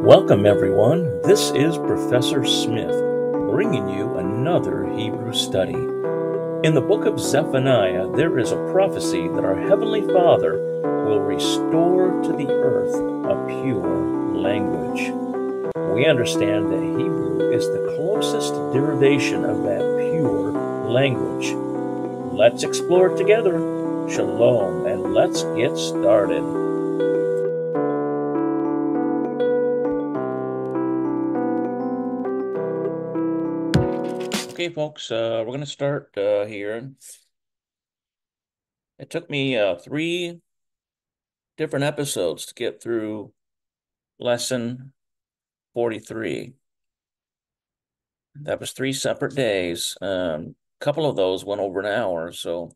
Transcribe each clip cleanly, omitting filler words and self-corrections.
Welcome, everyone. This is Professor Smith bringing you another Hebrew study. In the book of Zephaniah, there is a prophecy that our Heavenly Father will restore to the earth a pure language. We understand that Hebrew is the closest derivation of that pure language. Let's explore it together. Shalom, and let's get started. Okay, folks, we're going to start here. It took me 3 different episodes to get through lesson 43. That was 3 separate days. A couple of those went over an hour, so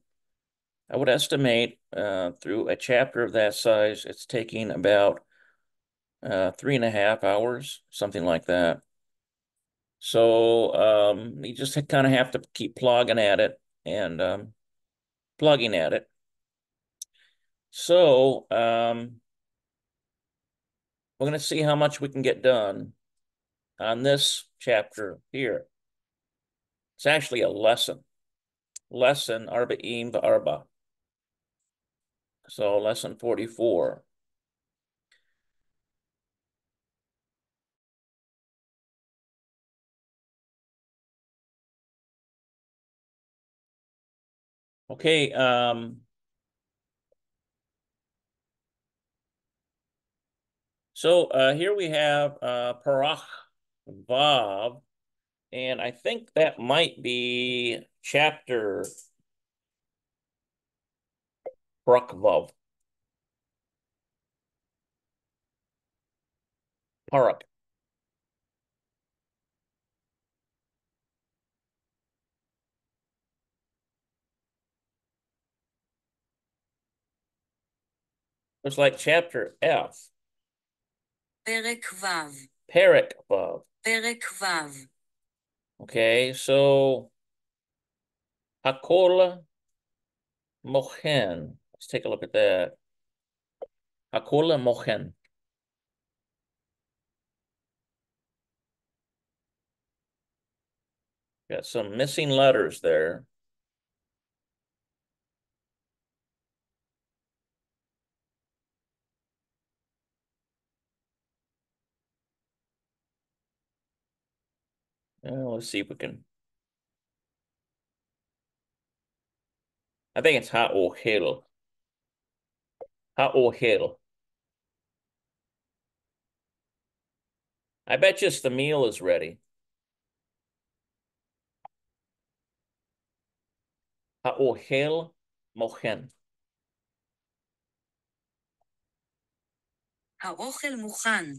I would estimate through a chapter of that size, it's taking about 3.5 hours, something like that. So you just kind of have to keep plugging at it and plugging at it. So we're going to see how much we can get done on this chapter here. It's actually a lesson. Lesson Arba'im V'Arba. So lesson 44. Okay, so here we have Parach Vav, and I think that might be chapter Parach Vav. Parak. Looks like chapter F. פרק ו'. Parak Vav. פרק ו'. Okay, so Hakol Mochen. Let's take a look at that. Hakol Mochen. Got some missing letters there. Let's see if we can. I think it's Ha'ohel. Ha'ohel. I bet you the meal is ready. Ha'ohel Mochen. האוכל מוכן.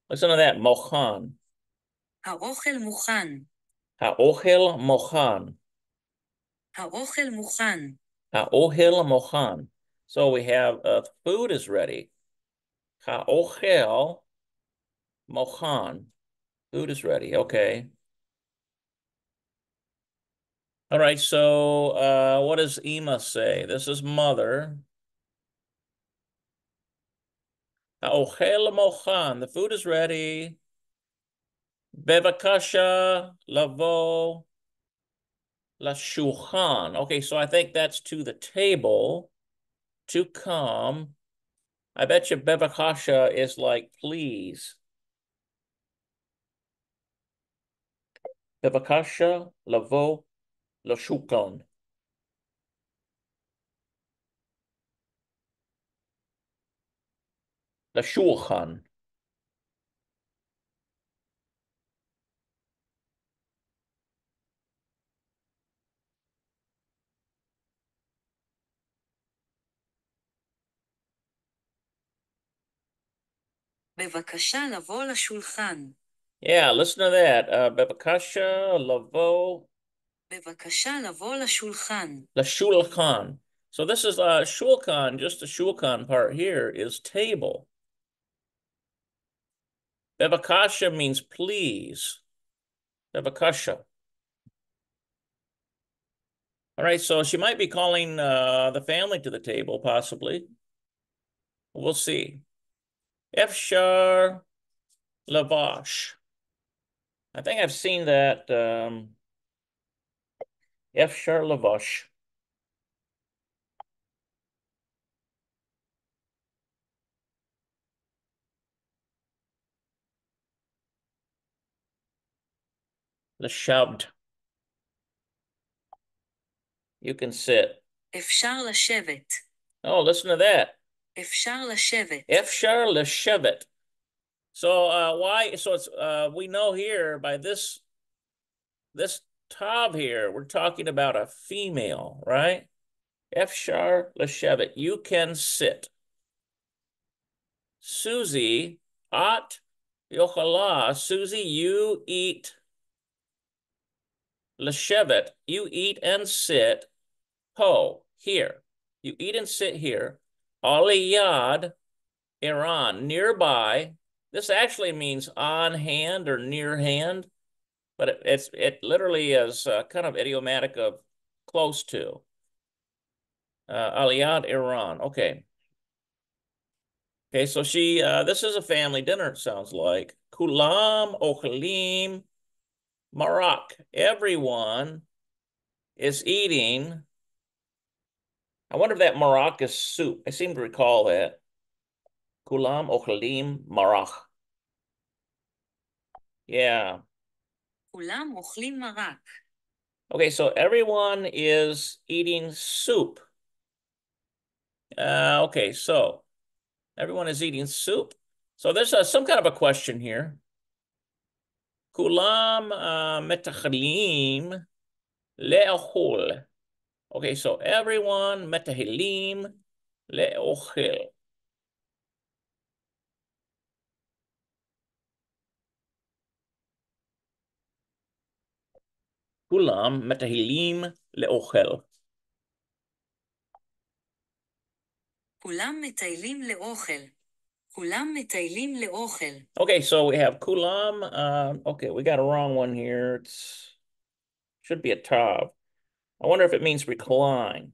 Listen to that, Mochan. האוכל מוכן. Ha'ohel Mochan. האוכל מוכן. Ha'ohel Mochan. So we have food is ready. Ha'ohel Mochan. Food is ready. Okay. All right. So what does Ema say? This is mother. Ha'ohel Mochan. The food is ready. Bevakasha lavo lashulchan. Okay, so I think that's to the table. To come. I bet you bevakasha is like please. Bevakasha lavo lashulchan. Lashulchan. בבקשה לבוא לשולחן. Yeah, listen to that. Bevakasha lavo בבקשה לבוא לשולחן. lashulchan. So this is shulchan, just the shulchan part here is table. Bevakasha means please. Bevakasha. All right, so she might be calling the family to the table, possibly. We'll see. Efshar lavash. I think I've seen that. Efshar lavash. Leshavd. You can sit. אפשר לשבת. Oh, listen to that. אפשר לשבת. Efshar leshevet. So why? So it's we know here by this tav here, we're talking about a female, right? Efshar leshevet. You can sit. Susie, at yochala. Susie, you eat. Leshevet, you eat and sit. Ho, here. You eat and sit here. Aliyad, Iran, nearby. This actually means on hand or near hand, but it literally is kind of idiomatic of close to. Aliyad, Iran. Okay. Okay, so this is a family dinner, it sounds like. Kulam, Ochalim, Marak. Everyone is eating. I wonder if that marak is soup. I seem to recall that. Kulam, Ochalim, Marach. Yeah. כולם אוכלים מרק. Okay, so everyone is eating soup. Okay, so everyone is eating soup. So there's some kind of a question here. Kulam metachalim le'ochol. Okay, so everyone metahilim le'ochel. Kulam metahilim le'ochel. כולם מטיילים לאוכל. כולם מטיילים לאוכל. Okay, so we have kulam. Okay, we got a wrong one here. It's should be a tav. I wonder if it means recline.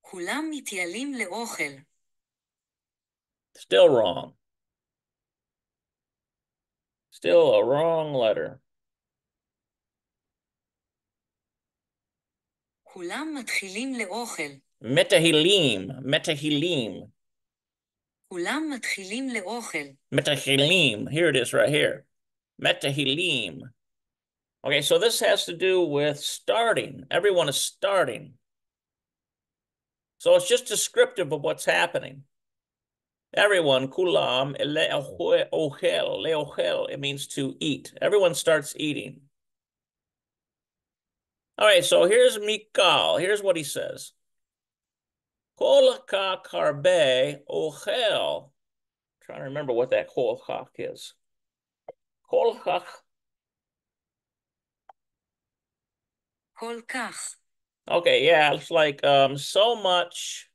כולם מתיילים לאוכל. Still wrong. Still a wrong letter. כולם מתחילים לאוכל. Metahilim. Metahilim. כולם מתחילים לאוכל. Metahilim. Here it is right here. Metahilim. Okay, so this has to do with starting. Everyone is starting. So it's just descriptive of what's happening. Everyone, kulam, leochel, it means to eat. Everyone starts eating. All right, so here's Mikal. Here's what he says. Kol kak harbe ochel. Trying to remember what that kol kak is. Kol kak. כל כך. Okay, yeah, it's like so much.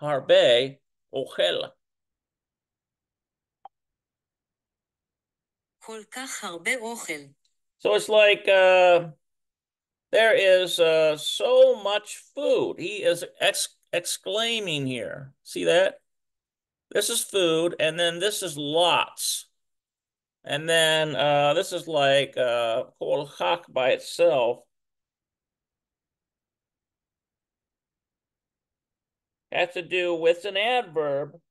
Harbe ochel. כל כך הרבה אוכל. So it's like there is so much food. He is exclaiming here. See that? This is food, and then this is lots. And then this is like kol chak by itself. Has to do with an adverb.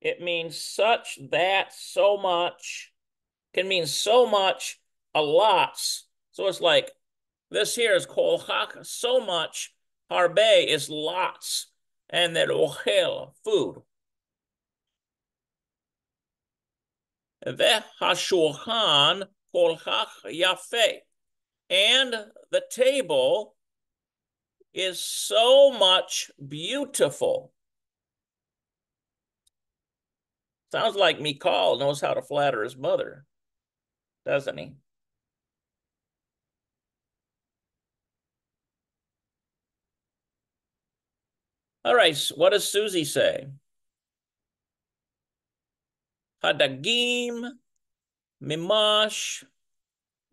It means such, that, so much. Can mean so much, a lots. So it's like this here is kol chak, so much. Harbe is lots. And then ochel, food. Vehashulchan kol chak yafe. And the table is so much beautiful. Sounds like Mikal knows how to flatter his mother, doesn't he? All right, so what does Susie say? Hadagim, mimash,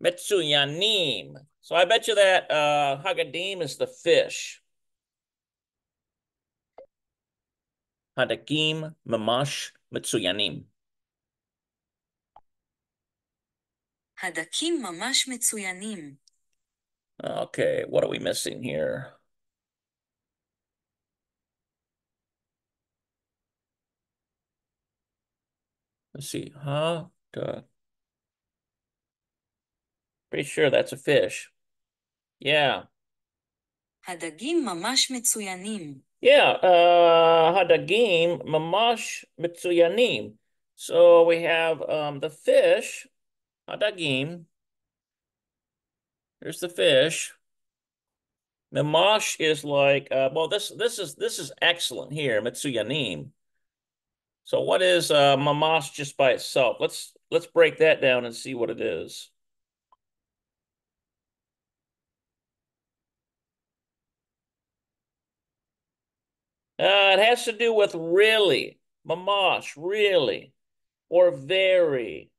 metsuyanim. So I bet you that hagadim is the fish. הדגים ממש מצוינים. הדקים ממש מצוינים. Okay, what are we missing here? Let's see. Pretty sure that's a fish. Yeah. הדגים ממש מצוינים. Yeah, hadagim mamash mitsuyanim. So we have the fish, hadagim. Here's the fish. Mamash is like well, this is excellent here, mitsuyanim. So what is mamash just by itself? Let's break that down and see what it is. It has to do with really, mamash, really, or very.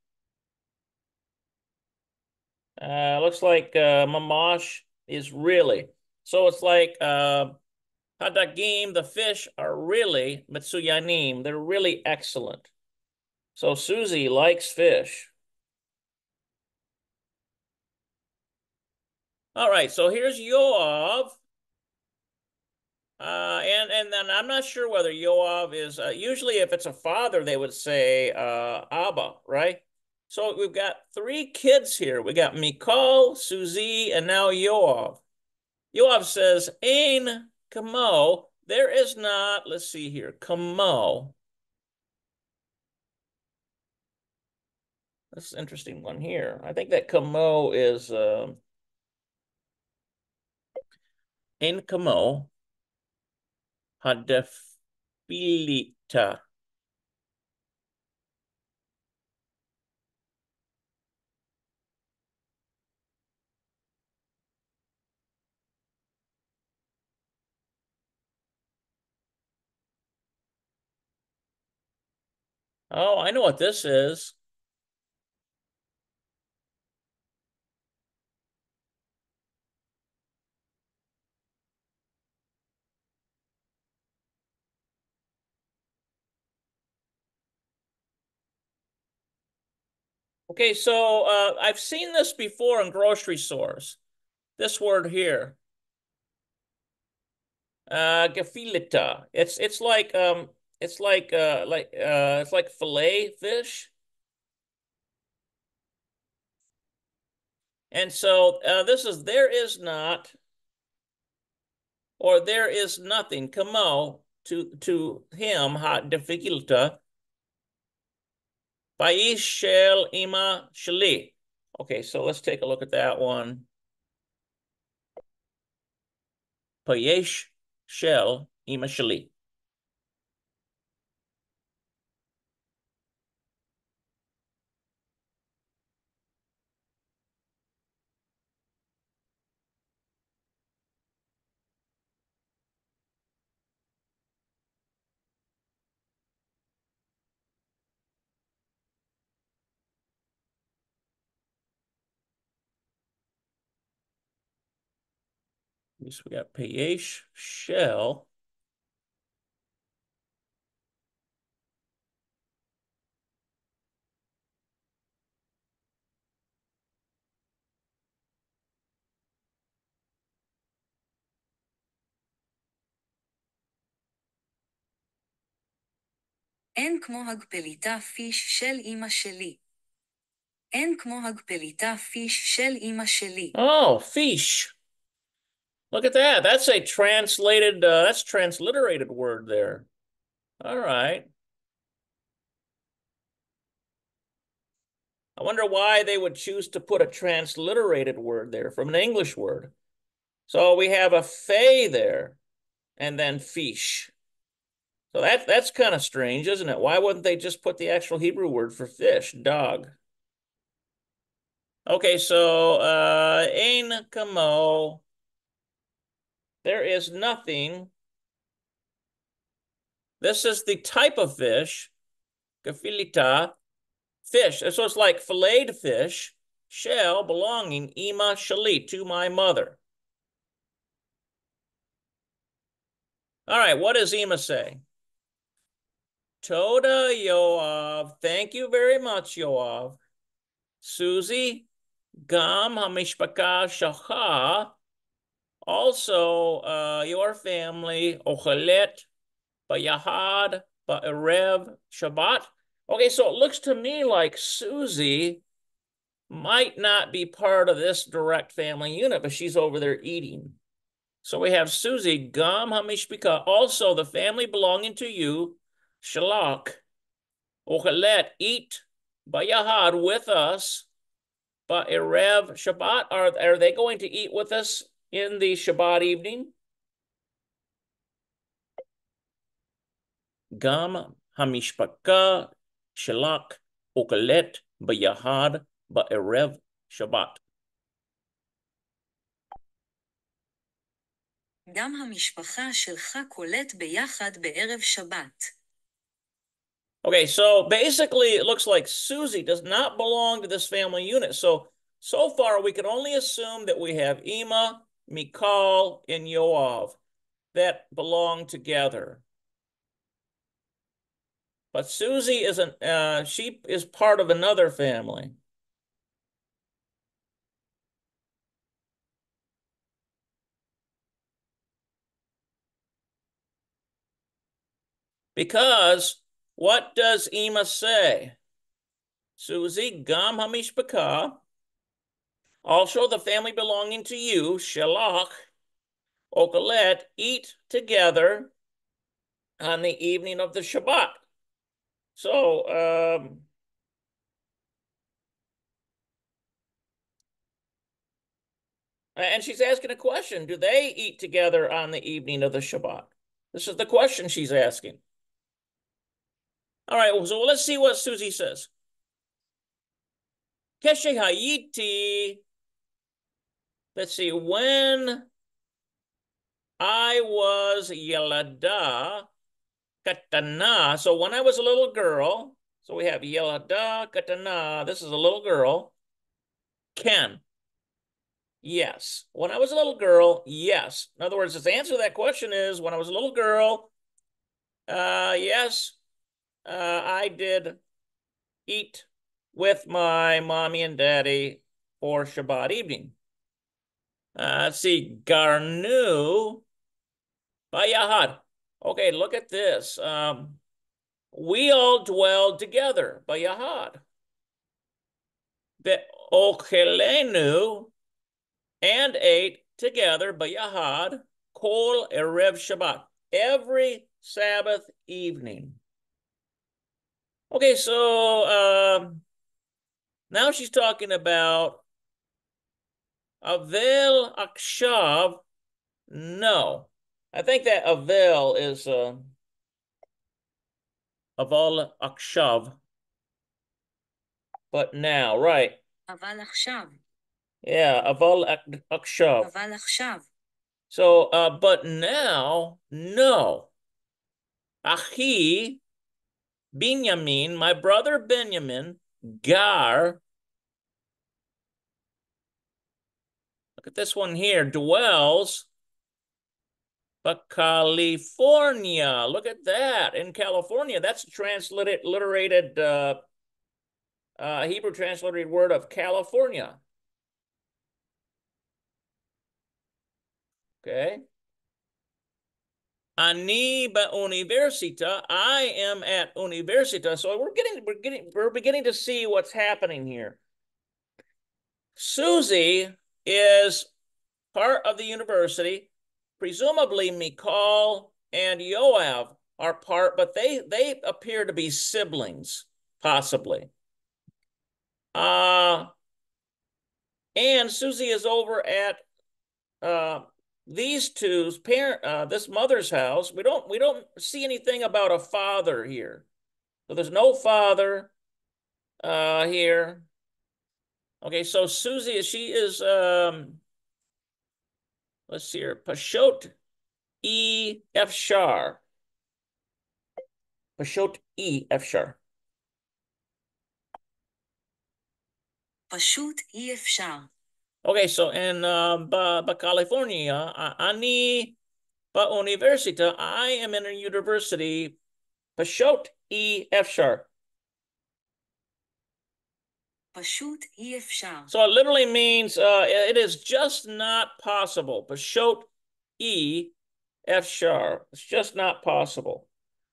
Looks like mamash is really. So it's like hadagim, the fish are really mitsuyanim. They're really excellent. So Susie likes fish. All right, so here's Yoav. And then I'm not sure whether Yoav is usually if it's a father, they would say Abba, right? So we've got three kids here. We got Mikal, Susie, and now Yoav. Yoav says, Ein kamo. There is not, let's see here, kamo. This is an interesting one here. I think that kamo is Ein kamo hadefilita. Oh, I know what this is. Okay, so I've seen this before in grocery stores. This word here, gefilita. It's like fillet fish. And so this is there is not or there is nothing. Kamo to him ha gefilita. Baish shel ima shali. Okay, so let's take a look at that one. Payesh shel ima shali. So we got payesh shel. אין כמו הגפליתה פיש של אמא שלי. אין כמו הגפליתה פיש של אמא שלי. Oh, fish. Look at that. That's a translated, that's transliterated word there. All right. I wonder why they would choose to put a transliterated word there from an English word. So we have a fey there and then fish. So that's kind of strange, isn't it? Why wouldn't they just put the actual Hebrew word for fish, dog? Okay, so ein kamo. There is nothing. This is the type of fish, gefilita, fish. So it's like filleted fish, shell belonging ima shali, to my mother. All right, what does Ima say? Toda, Yoav. Thank you very much, Yoav. Susie, Gam Hamishpaka Shacha. Also, your family, Ochelet, Bayahad, Ba'erev, Shabbat. Okay, so it looks to me like Susie might not be part of this direct family unit, but she's over there eating. So we have Susie, Gam Hamishpika, also the family belonging to you, Shalak, Ochelet, eat, Bayahad, with us, Ba'erev, Shabbat. Are they going to eat with us in the Shabbat evening? Gam Hamishpaka Shalak Okelet Bayahad Ba'erev Shabbat. גם המשפחה שלך קולט ביחד בערב שבת. Okay, so basically it looks like Susie does not belong to this family unit. So far we can only assume that we have Ima, Mikal, and Yoav that belong together. But Susie isn't, she is part of another family. Because what does Ima say? Susie, Gam Hamishpaka, also the family belonging to you, Shalach, Okelet, eat together on the evening of the Shabbat. So, and she's asking a question. Do they eat together on the evening of the Shabbat? This is the question she's asking. All right, so let's see what Susie says. Keshe Hayiti. Let's see, when I was Yelada Katana, so when I was a little girl, so we have Yelada Katana, this is a little girl. Ken, yes. When I was a little girl, yes. In other words, the answer to that question is when I was a little girl, yes, I did eat with my mommy and daddy for Shabbat evening. Let's see, Garnu Bayahad. Okay, look at this. We all dwelled together, Bayahad. Ve'ochelenu, and ate together, Bayahad, Kol Erev Shabbat, every Sabbath evening. Okay, so now she's talking about Avel Akshav. No, I think that Avel is Aval Akshav, but now, right? אבל עכשיו. Yeah, Aval Akshav. אבל עכשיו. So, but now, no. Achi, Binyamin, my brother Benjamin, Gar, look at this one here, dwells, but California, look at that, in California, that's a transliterated, Hebrew transliterated word of California. Okay. Ani ba'universita, I am at universita. So we're beginning to see what's happening here. Susie is part of the university. Presumably Mikal and Yoav are part, but they appear to be siblings, possibly. And Susie is over at these two's parent, this mother's house. We don't see anything about a father here. So there's no father here. Okay, so Susie, she is let's see here, Pashot E Efshar. Pashot E Efshar. פשוט אי אפשר. Okay, so in California, ani ba universita, I am in a university, Pashot E F sharp. פשוט אי אפשר. So it literally means it is just not possible. Pashot E F sharp. It's just not possible.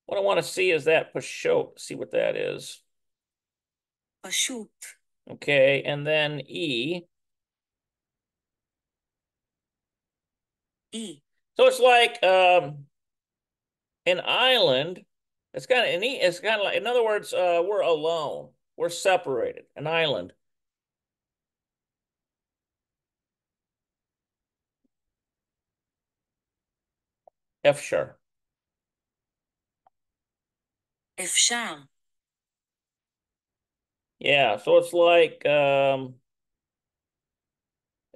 What I want to see is that pashot. See what that is. פשוט. Okay, and then E. אי. So it's like an island. It's kind of it's kind of like, in other words, we're alone. We're separated. An island. F sharp. אפשר. Yeah, so it's like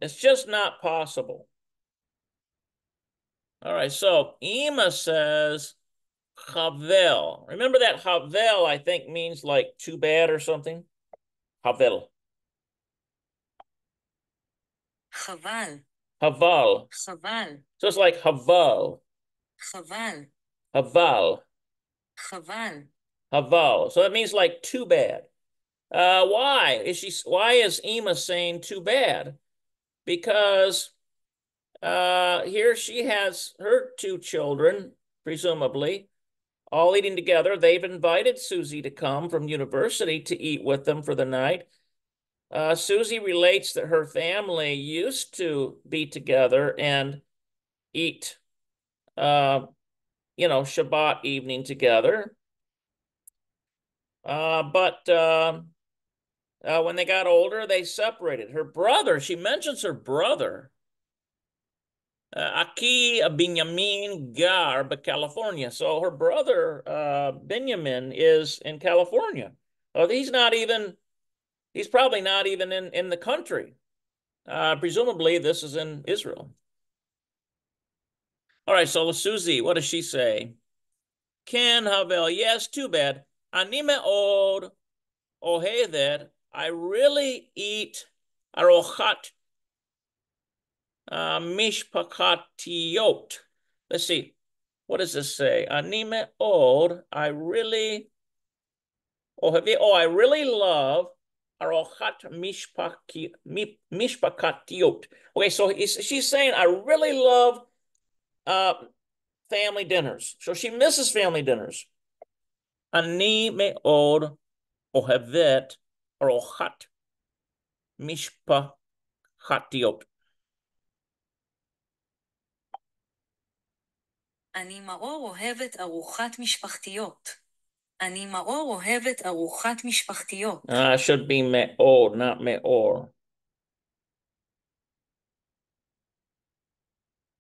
it's just not possible. All right, so Ema says Havel. Remember that Havel, I think, means like too bad or something? Havel. חבל. Haval. חבל. So it's like Haval. חבל. Haval. חבל. Haval. So that means like too bad. Why is Ema saying too bad? Because here she has her two children, presumably, all eating together. They've invited Susie to come from university to eat with them for the night. Susie relates that her family used to be together and eat, Shabbat evening together. But when they got older, they separated. Her brother, she mentions her brother, Aki Binyamin Gar, California. So her brother, Benjamin, is in California. Oh, he's probably not even in the country. Presumably, this is in Israel. All right, so Susie, what does she say? Ken Havel, yes, too bad. Anime od ohevet. I really eat arochat mishpakatiot. Let's see. What does this say? Anime od. I really ohevet. Oh, I really love arochat mishpakatiot. Okay, so she's saying I really love family dinners. So she misses family dinners. Ani me'od ohevet arochat mishpachatiot. אני מאור אוהבת ארוחת משפחתיות. אני מאור אוהבת ארוחת משפחתיות. Should be me'od, not me'or.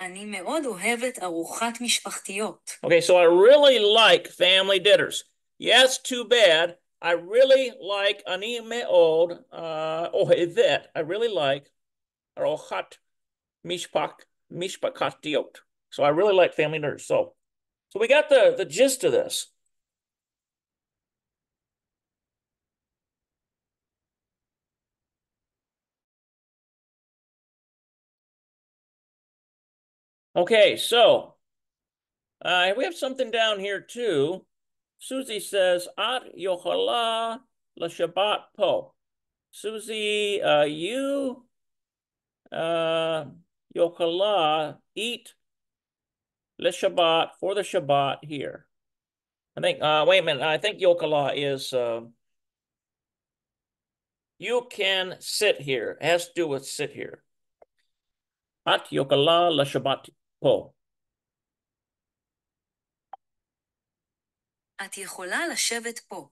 אני מאוד אוהבת ארוחת משפחתיות. Okay, so I really like family dinners. Yes, too bad. I really like ani me'od ohevet. I really like arochat mishpachatiot. So I really like family dinners. So we got the gist of this. Okay, so we have something down here too. Susie says, At yochala la Shabbat po. Susie, you yochala eat le Shabbat for the Shabbat here. I think, wait a minute, I think yochala is you can sit here. It has to do with sit here. At yochala la Shabbat po. את יכולה לשבת פה.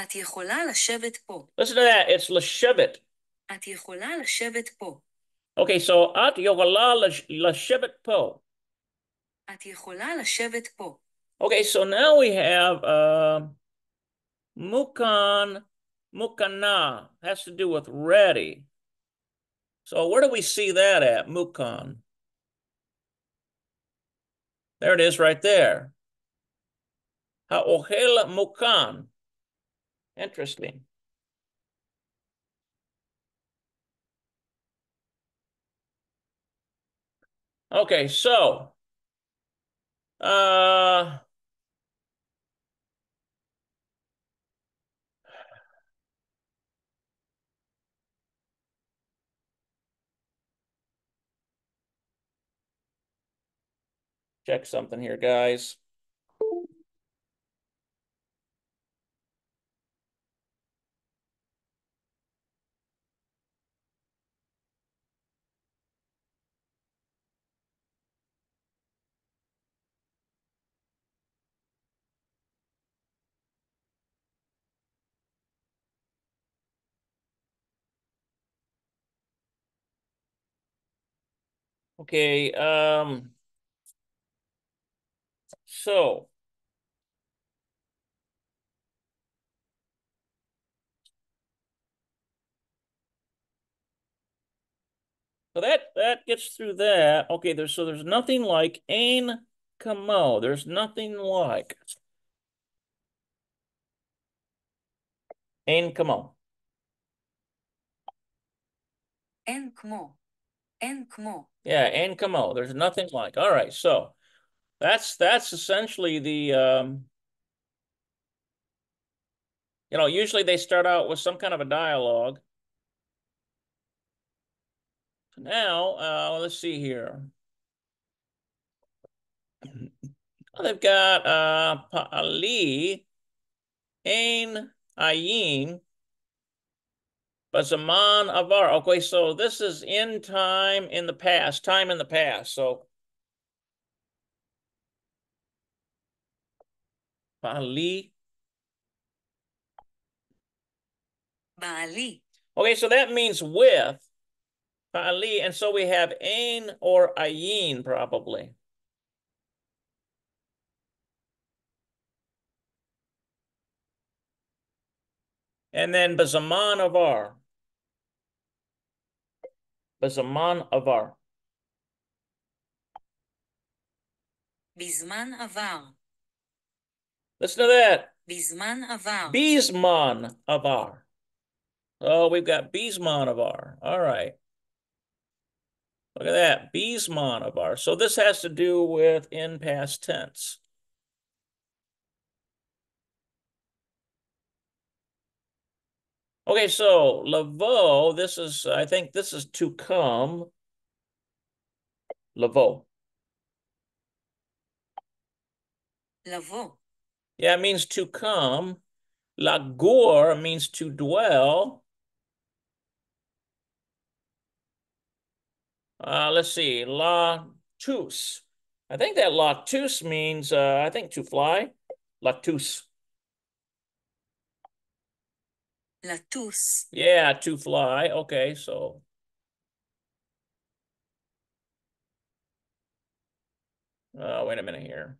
את יכולה לשבת פה. Listen to that. It's l'shevet. את יכולה לשבת פה. Okay, so at yochala l'shevet po. את יכולה לשבת פה. Okay, so now we have mukan, mukana has to do with ready. So where do we see that at, mukan? There it is right there. Ha'ohel mukan. Interesting. Okay, so check something here, guys. Okay, so that gets through that. Okay, there's nothing like ein kamo. There's nothing like ein kamo. אין כמו, אין כמו. Yeah, ein kamo. There's nothing like. All right, so that's essentially the usually they start out with some kind of a dialogue. Now, let's see here. They've got pa'ali, ein ayin, bazaman avar. Okay, so this is in time in the past, time in the past. So pa'ali. בעלי, Okay, so that means with pa'ali, and so we have ein or ayin probably. And then bazaman avar. Bazaman avar. בזמן עבר, Listen to that. בזמן עבר. Bisman avar. Oh, we've got Bisman avar. All right. Look at that. Bisman avar. So this has to do with in past tense. Okay, so lavo, I think this is to come. Lavo. לבוא, Yeah, it means to come. Lagur means to dwell. Let's see. Latus. I think that latus means, I think to fly. Latus. לטוס, Yeah, to fly. Okay, so. Wait a minute here.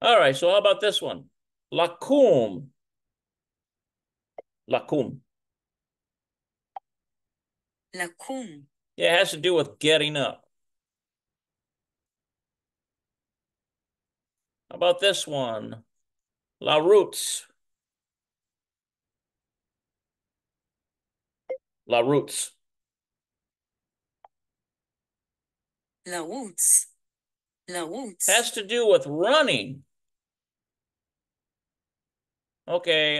All right, so how about this one? Lakum. Lakum. לקום, Yeah, it has to do with getting up. How about this one? La Roots. La Roots. לרוץ, לרוץ. Has to do with running. Okay,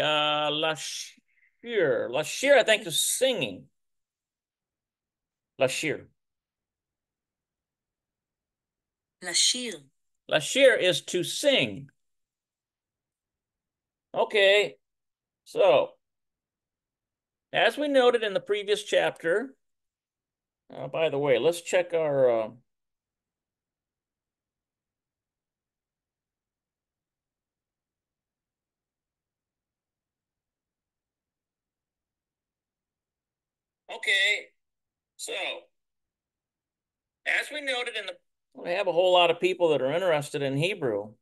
Lashir. Lashir, I think, is singing. Lashir. לשיר, Lashir is to sing. Okay, so as we noted in the previous chapter, by the way, let's check our okay, so as we noted in the we have a whole lot of people that are interested in Hebrew.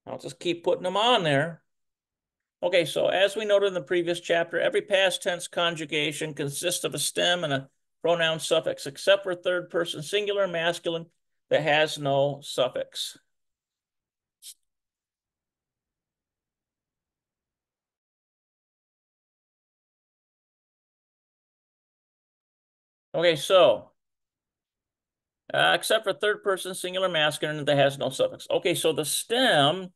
I'll just keep putting them on there. Okay, so as we noted in the previous chapter, every past tense conjugation consists of a stem and a pronoun suffix, except for third person singular masculine that has no suffix. Okay, so except for third person singular masculine that has no suffix. Okay, so the stem,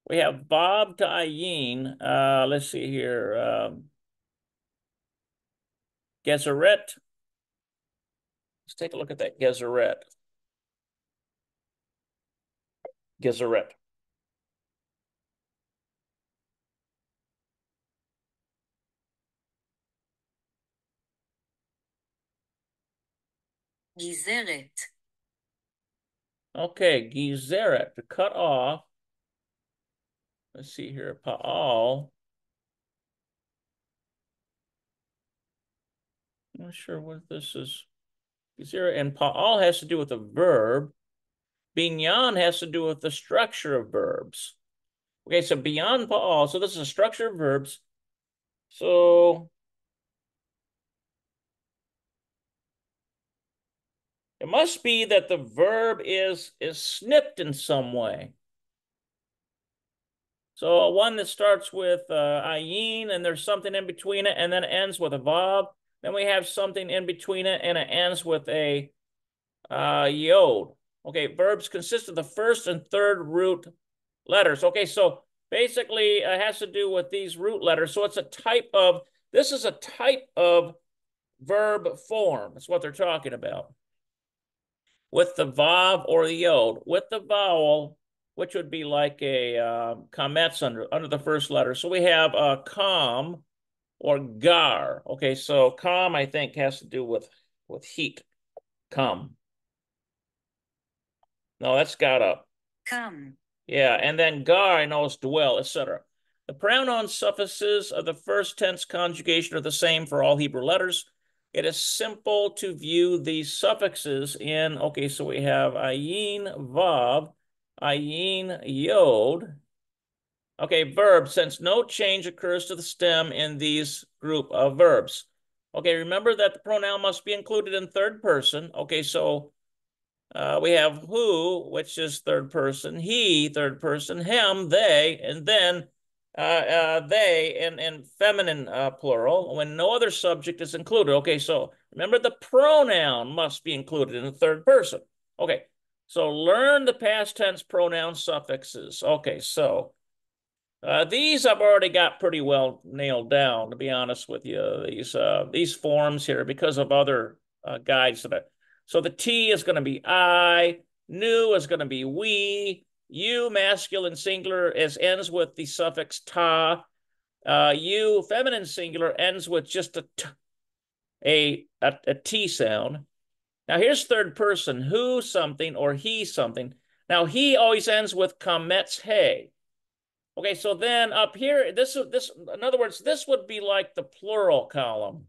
we have Bob to Ayin. Let's see here. Gezeret. Let's take a look at that Gezeret. Gezeret. גזרת. Okay, Gezeret, to cut off. Let's see here, Pa'al. I'm not sure what this is. Gezeret and Pa'al has to do with a verb. Binyan has to do with the structure of verbs. Okay, so beyond Pa'al, so this is a structure of verbs. So it must be that the verb is snipped in some way. So one that starts with ayin and there's something in between it and then it ends with a vav. Then we have something in between it and it ends with a yod. Okay, verbs consist of the first and third root letters. Okay, so basically it has to do with these root letters. So it's a type of, this is a type of verb form. That's what they're talking about. With the vav or the yod, with the vowel, which would be like a kametz under the first letter. So we have kam or gar. Okay, so kam I think has to do with heat. Kam. No, that's got up. Come. Yeah, and then gar I know is dwell, etc. The pronoun suffixes of the first tense conjugation are the same for all Hebrew letters. It is simple to view these suffixes in, okay, so we have ayin vav, ayin yod. Okay, verb, since no change occurs to the stem in these group of verbs. Okay, remember that the pronoun must be included in third person. Okay, so we have who, which is third person, he, third person, him, they, and then they in feminine plural when no other subject is included. Okay, so remember the pronoun must be included in the third person. Okay, so learn the past tense pronoun suffixes. Okay, so these I've already got pretty well nailed down, to be honest with you. These forms here because of other guides to that. So the T is going to be I, new is going to be we, you masculine singular ends with the suffix ta, you feminine singular ends with just a T sound. Now here's third person, who something or he something. Now he always ends with kametz he. Okay, so then up here, this in other words, this would be like the plural column.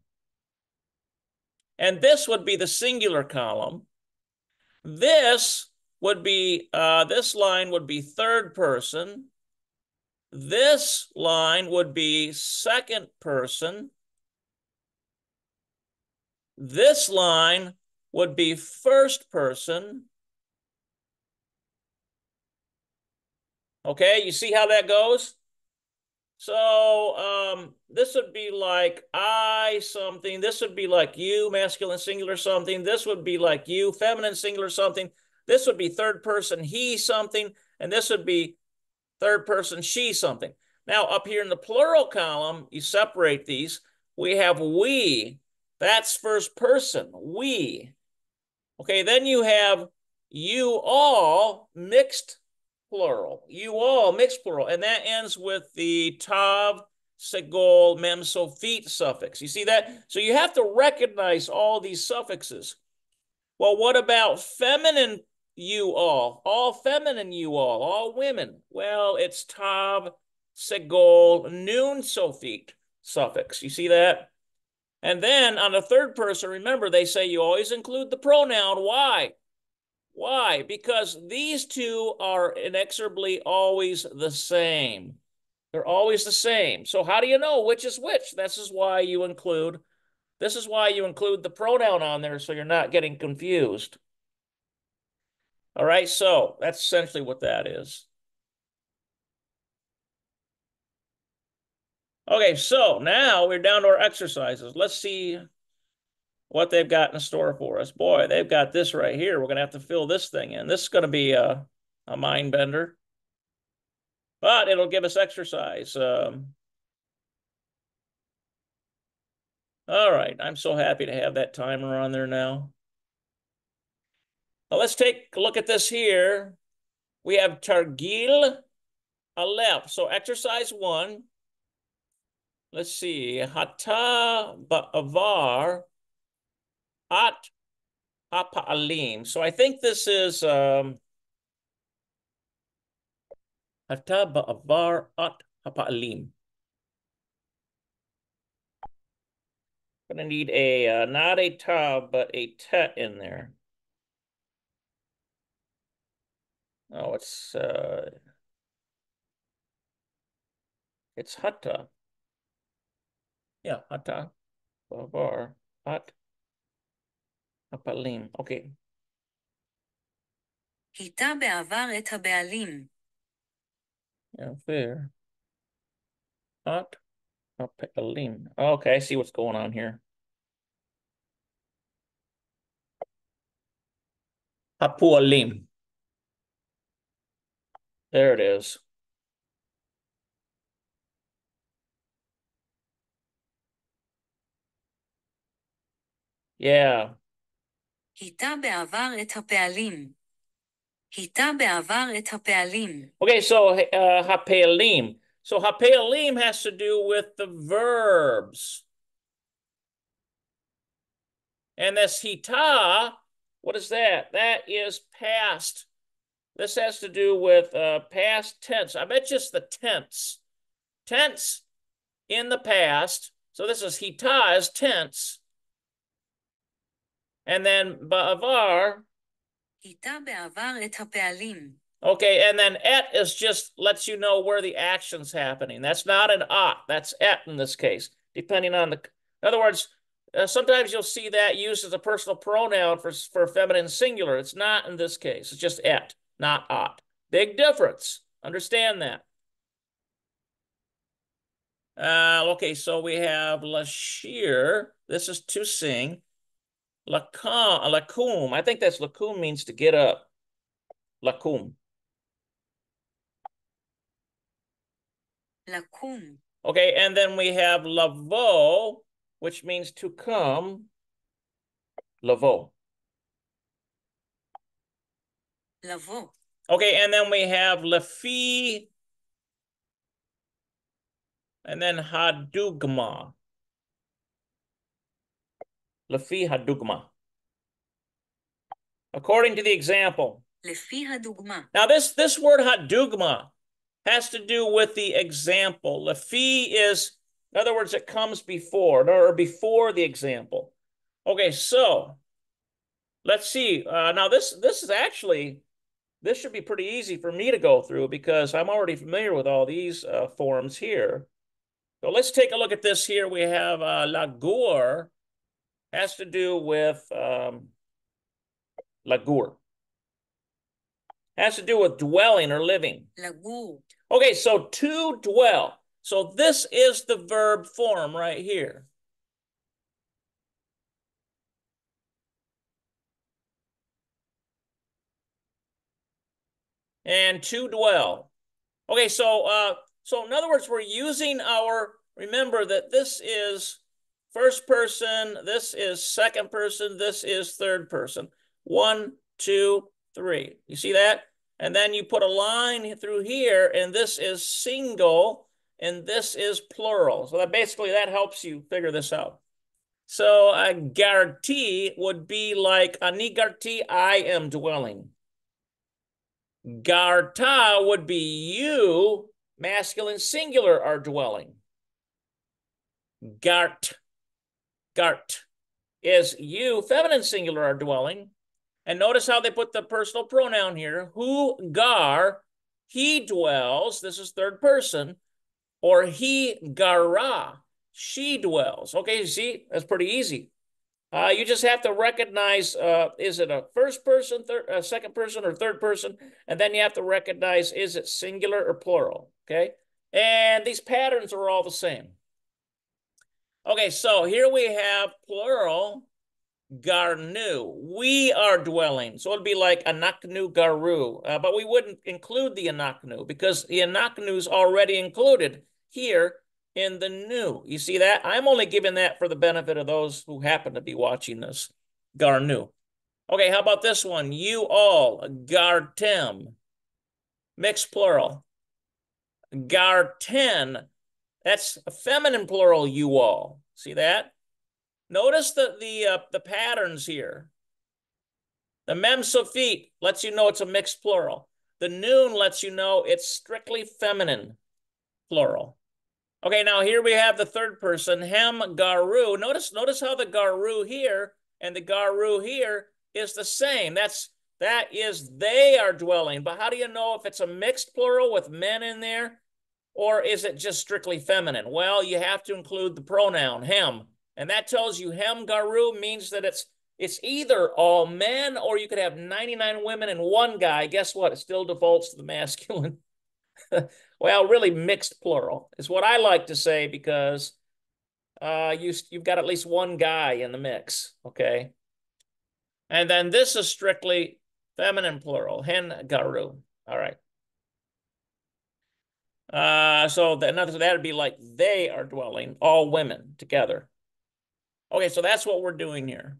And this would be the singular column. This would be, this line would be third person. This line would be second person. This line would be first person. Okay, you see how that goes? So this would be like I something. This would be like you, masculine singular something. This would be like you, feminine singular something. This would be third person he something. And this would be third person she something. Now up here in the plural column, you separate these. We have we. That's first person, we. Okay, then you have you all mixed plural. You all mixed plural. And that ends with the tav, segol, mem, sofit suffix. You see that? So you have to recognize all these suffixes. Well, what about feminine you all feminine you all women? Well, it's tav, segol, noon, sofit suffix. You see that? And then on the third person, remember, they say you always include the pronoun. Why? Why? Because these two are inexorably always the same. They're always the same. So how do you know which is which? This is why you include the pronoun on there so you're not getting confused. All right, so that's essentially what that is. Okay, so now we're down to our exercises. Let's see what they've got in store for us. Boy, they've got this right here. We're going to have to fill this thing in. This is going to be a mind bender, but it'll give us exercise. All right, I'm so happy to have that timer on there now. Well, let's take a look at this here. We have Targil Aleph. So exercise 1. Let's see. Hata ba'avar at hapa'alim. So I think this is Hata ba'avar at hapa'alim. Gonna need a not a ta but a tet in there. Oh, it's hata. Yeah, hata ba'avar at hapalim. Okay. היטה בעבר את הבעלים. Yeah, fair. At hapalim. Okay, I see what's going on here. Hapualim. There it is. Yeah. היטה בעבר את הפעלים. היטה בעבר את הפעלים. Okay, so hapelim. So hapelim has to do with the verbs. And this hita, what is that? That is past. This has to do with past tense. I bet just the tense. Tense in the past. So this is hita is tense. And then ba'avar. היטה בעבר את הפעלים. Okay, and then et is just lets you know where the action's happening. That's not an ot. That's et in this case, depending on the. In other words, sometimes you'll see that used as a personal pronoun for feminine singular. It's not in this case. It's just et, not ot. Big difference. Understand that. Okay, so we have lashir. This is to sing. Lakum. I think that's lakum means to get up. Lakum. לקום. Okay, and then we have lavo, which means to come. Lavo. לבוא. Okay, and then we have lefi, and then hadugma. Lefi hadugma. According to the example. לפי הדוגמה. Now this word hadugma has to do with the example. Lefi is, in other words, it comes before, or before the example. Okay, so let's see. Now this is actually, this should be pretty easy for me to go through because I'm already familiar with all these forms here. So let's take a look at this here. We have lagur, has to do with lagur. Has to do with dwelling or living. לגור. Okay, so to dwell. So this is the verb form right here. And to dwell. Okay, so in other words, we're using our, remember that this is first person, this is second person, this is third person. 1, 2, 3. You see that? And then you put a line through here, and this is single, and this is plural. So that basically that helps you figure this out. So garti would be like ani garti, I am dwelling. Garta would be you, masculine singular, are dwelling. Gart is you, feminine singular, are dwelling. And notice how they put the personal pronoun here. Who gar, he dwells. This is third person. Or he gara, she dwells. Okay, you see, that's pretty easy. You just have to recognize, is it a first person, second person, or third person? And then you have to recognize, is it singular or plural? Okay, and these patterns are all the same. Okay, so here we have plural. garnu. We are dwelling. So it'd be like anaknu garu. But we wouldn't include the anaknu because the anaknu is already included here in the new. You see that? I'm only giving that for the benefit of those who happen to be watching this. Garnu. Okay, how about this one? You all, gartem. Mixed plural. Garten. That's a feminine plural, you all. See that? Notice the patterns here. The mem suffix lets you know it's a mixed plural. The noon lets you know it's strictly feminine plural. Okay, now here we have the third person, hem garu. Notice how the garu here and the garu here is the same. That is they are dwelling. But how do you know if it's a mixed plural with men in there? Or is it just strictly feminine? Well, you have to include the pronoun hem. And that tells you hem garu means that it's either all men or you could have 99 women and one guy. Guess what? It still defaults to the masculine. Well, really mixed plural is what I like to say because you've got at least one guy in the mix, okay? And then this is strictly feminine plural, hen garu. All right. So that'd be like they are dwelling, all women together. Okay, so that's what we're doing here.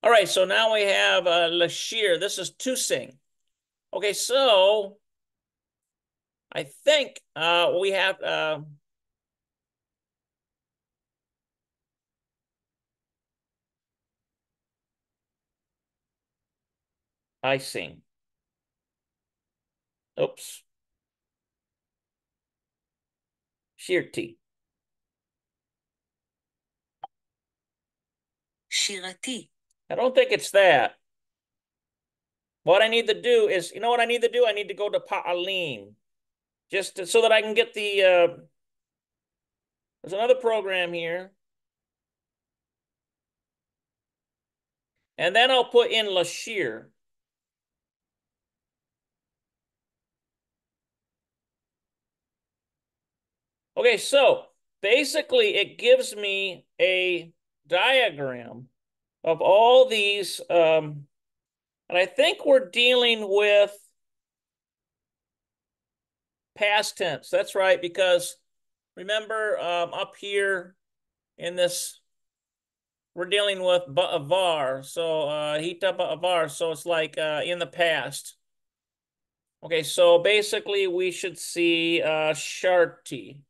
All right, so now we have Lashir. This is to sing. Okay, so I think we have I sing. Oops. Shirti. שירתי, I don't think it's that. What I need to do is, you know what I need to do? I need to go to Pa'alim so that I can get there's another program here. And then I'll put in Lashir. Okay, so basically it gives me a diagram of all these, and I think we're dealing with past tense. That's right, because remember up here in this, we're dealing with ba'avar, so hita ba'avar, so it's like in the past. Okay, so basically we should see sharti.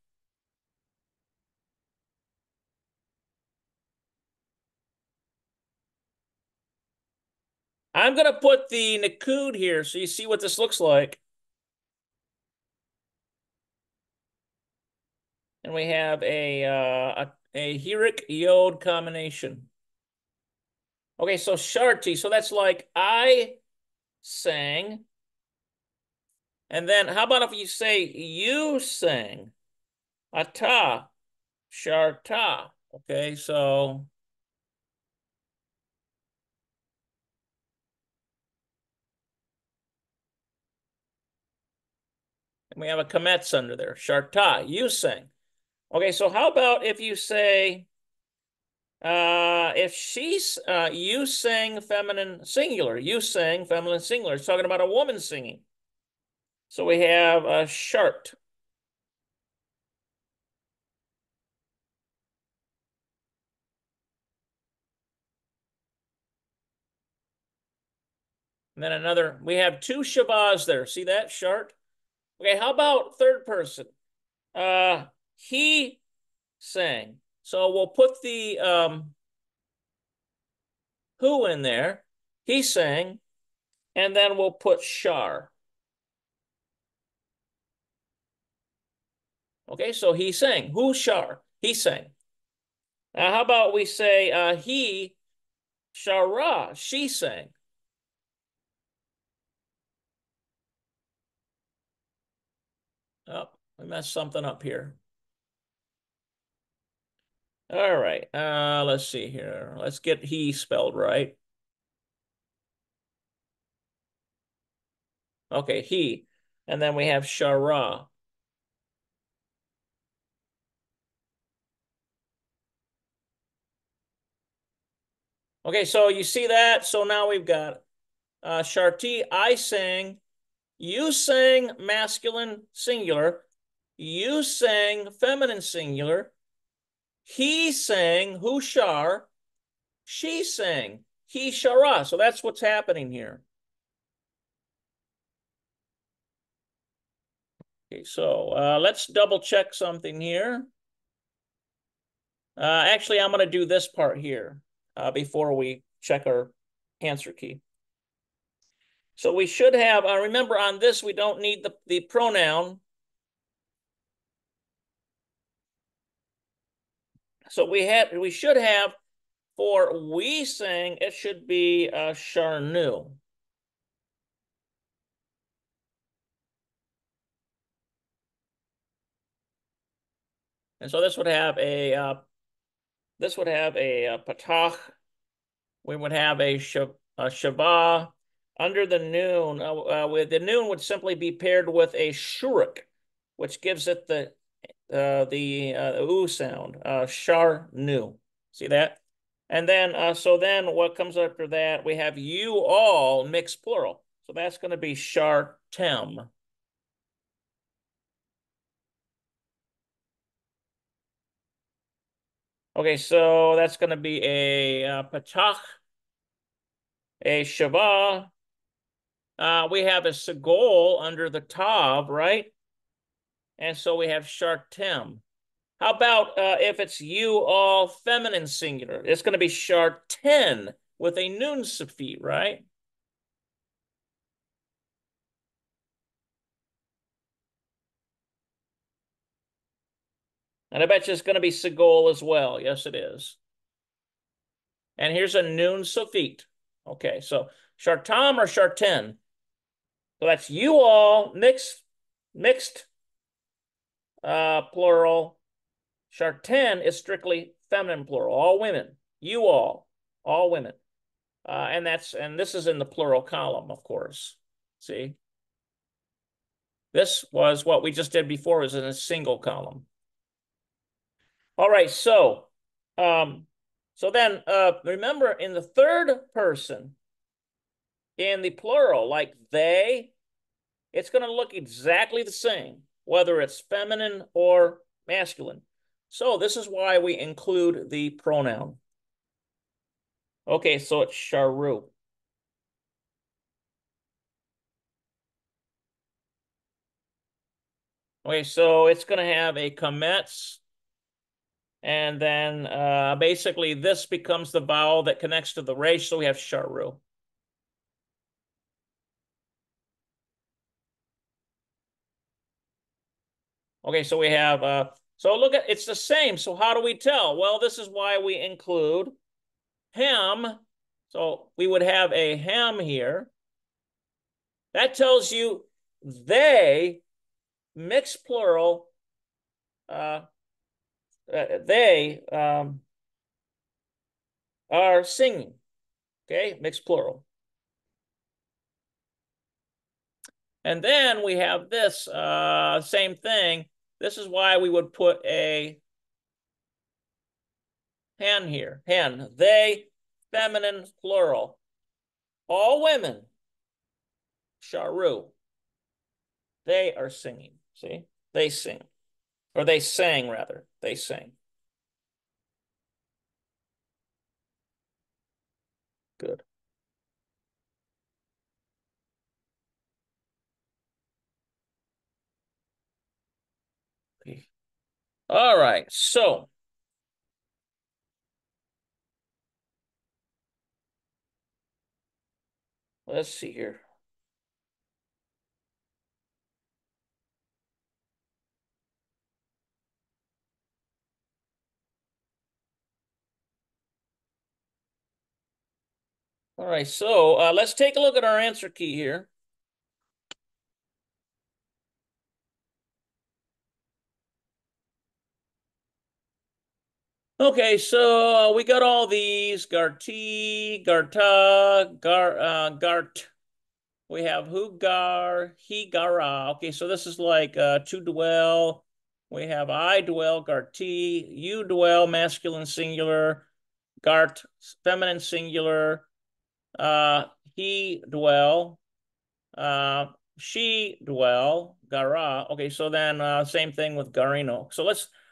I'm going to put the Nakud here so you see what this looks like. And we have a Hirik Yod combination. Okay, so Sharti, so that's like I sang. And then how about if you say you sang? Ata, Sharta. Okay, so we have a Kametz under there. Sharta, you sang. Okay, so how about if you say if she's you sang feminine singular, you sang feminine singular. It's talking about a woman singing. So we have a shart. And then another, we have two shabazz there. See that shart? Okay, how about third person? He sang. So we'll put the who in there. He sang, and then we'll put shar. Okay, so he sang. Who shar? He sang. How about we say he shara? She sang. Oh, we messed something up here. All right. Let's see here. Let's get he spelled right. Okay, he. And then we have shara. Okay, so you see that? So now we've got Sharti, I sang, you sang masculine singular, you sang feminine singular, he sang hushar, she sang he shara. So that's what's happening here. Okay, so let's double check something here. Actually, I'm going to do this part here before we check our answer key. So we should have, remember on this, we don't need the pronoun. So we should have, for we sang, it should be charnu. And so this would have a patach. We would have a shabah. Under the noon, with the noon would simply be paired with a shuruk, which gives it the oo sound, shar nu. See that? And then, so then what comes after that? We have you all mixed plural. So that's going to be shar tem. Okay, so that's going to be a patach, a shabah. We have a segol under the tav, right? And so we have shartem. How about if it's you all feminine singular? It's going to be sharten with a nun suffix, right? And I bet you it's going to be segol as well. Yes, it is. And here's a nun suffix. Okay, so shartam or sharten. So that's you all mixed plural. Sharten is strictly feminine plural, all women. You all women. And this is in the plural column, of course. See? This was what we just did before, was in a single column. All right, so then remember in the third person, in the plural, like they, it's going to look exactly the same, whether it's feminine or masculine. So this is why we include the pronoun. Okay, so it's sharu. Okay, so it's going to have a kametz, and then basically this becomes the vowel that connects to the resh, so we have sharu. Okay, so we have, so look at, it's the same. So how do we tell? Well, this is why we include hem. So we would have a hem here. That tells you they, mixed plural, they are singing. Okay, mixed plural. And then we have this same thing. This is why we would put a hen here. Hen, they, feminine, plural. All women, sharu. They are singing. See? They sing. Or they sang, rather. They sang. Good. Okay. All right. So let's see here. All right. So let's take a look at our answer key here. Okay, so we got all these Garti, Garta, Gart. We have Hugar, he gara. Okay, so this is like to dwell. We have I dwell, Garti, you dwell, masculine singular. Gart, feminine singular. He dwell. She dwell. Gara. Okay, so then same thing with Garino. So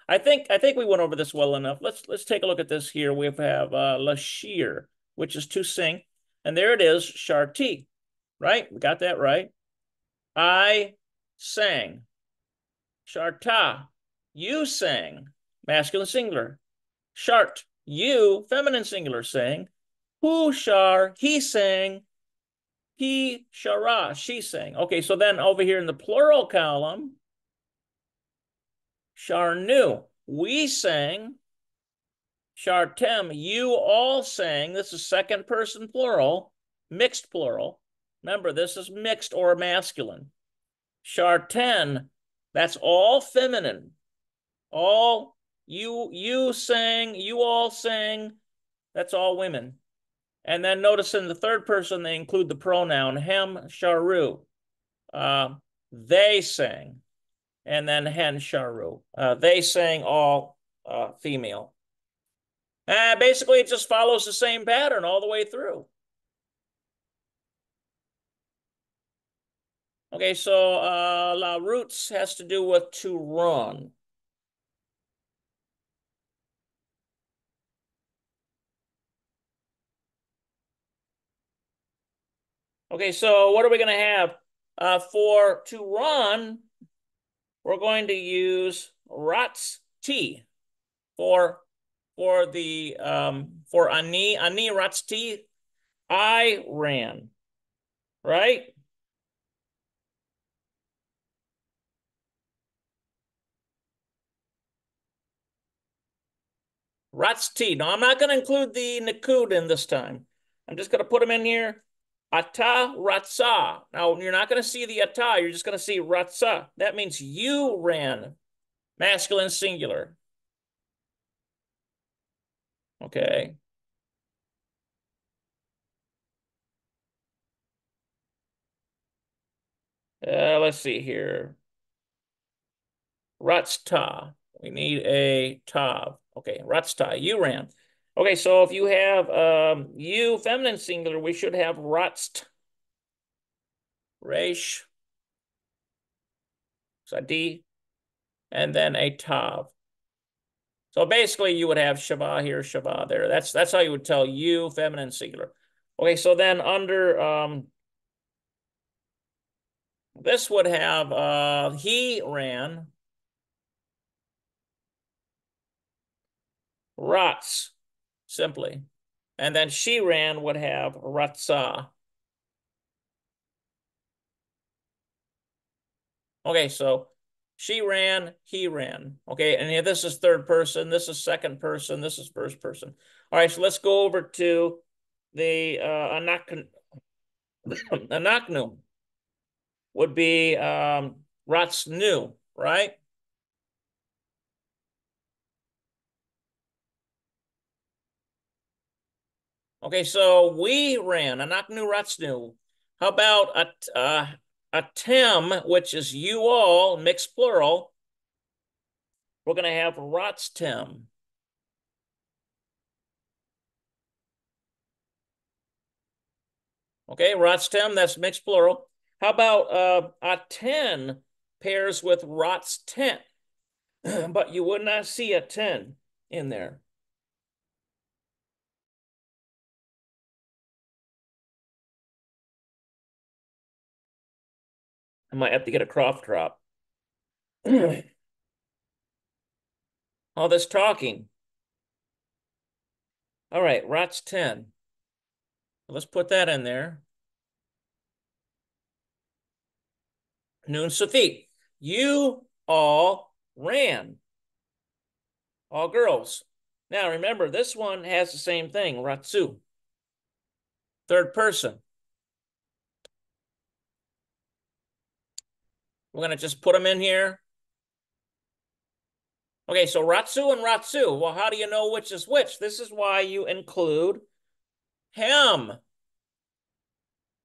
I think we went over this well enough. Let's take a look at this here. We have Lashir, which is to sing. And there it is, Sharti. Right? We got that right. I sang. Sharta, you sang. Masculine singular. Shart, you, feminine singular, sang. Hu shar, he sang. He shara, she sang. Okay, so then over here in the plural column, sharnu, we sang. Shartem, you all sang. This is second person plural, mixed plural. Remember, this is mixed or masculine. Sharten, that's all feminine. All you sang, you all sang. That's all women. And then notice in the third person, they include the pronoun hem sharu. They sang. And then hen sharu. They sang all female. Basically, it just follows the same pattern all the way through. Okay, so la roots has to do with to run. Okay, so what are we going to have? For to run, we're going to use rats t for the for ani rats t. I ran, right? Rats t. Now I'm not going to include the nikud in this time. I'm just going to put them in here. Ata ratsa. Now you're not going to see the ata. You're just going to see ratsa. That means you ran. Masculine singular. Okay. Let's see here. Ratsta. We need a tav. Okay, ratsta. You ran. Okay, so if you have you feminine singular, we should have ratst. Resh. Sadi. And then a tav. So basically you would have Shava here, Shava there. That's how you would tell you feminine singular. Okay, so then under this would have he ran. Rats, simply. And then she ran would have ratsa. Okay, so she ran, he ran. Okay, and this is third person, this is second person, this is first person. All right, so let's go over to the anaknu would be ratsnu, right? Okay, so we ran anaknu ratsnu. How about a tem, which is you all, mixed plural? We're going to have ratstem. Okay, ratstem, that's mixed plural. How about a 10 pairs with ratsten? But you would not see a 10 in there. I might have to get a cough drop. All this talking. All right, ratsten. Let's put that in there. Noon Safit. You all ran. All girls. Now remember, this one has the same thing, ratsu. Third person. We're going to just put them in here. Okay, so ratsu and ratsu. Well, how do you know which is which? This is why you include hem.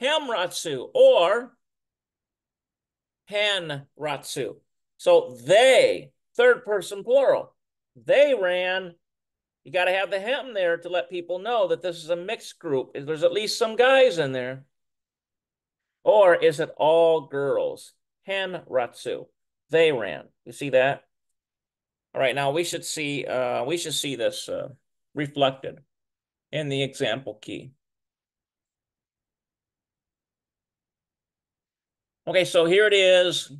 Hem ratsu or hen ratsu. So they, third person plural. They ran, You got to have the hem there to let people know that this is a mixed group. There's at least some guys in there. Or is it all girls? Hen ratsu. They ran. You see that? All right, now we should see this reflected in the example key. Okay, so here it is.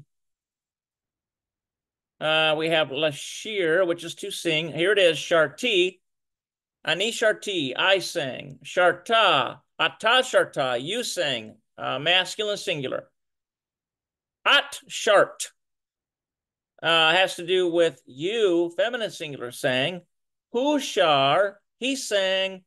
We have Lashir, which is to sing. Here it is, Sharti. Ani Sharti, I sang. Sharta, Ata Sharta, you sang. Masculine singular. At Shart has to do with you, feminine singular, sang. Hushar, he sang.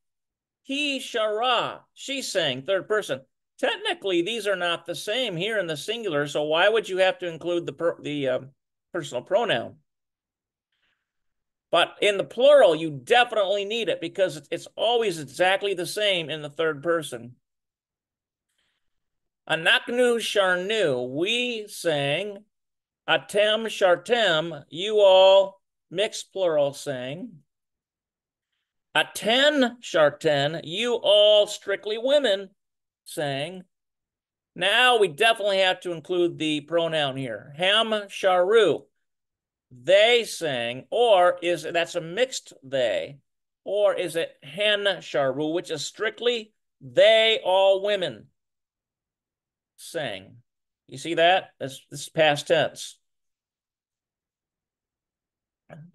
He shara, she sang, third person. Technically, these are not the same here in the singular, so why would you have to include the personal pronoun? But in the plural, you definitely need it because it's always exactly the same in the third person. Anaknu sharnu, we sang. Atem shartem, you all, mixed plural, sang. Aten sharten, you all, strictly women, sang. Now we definitely have to include the pronoun here. Ham sharu, they sang, or that's a mixed they, or is it hen sharu, which is strictly they, all women, sang. You see that? This is past tense.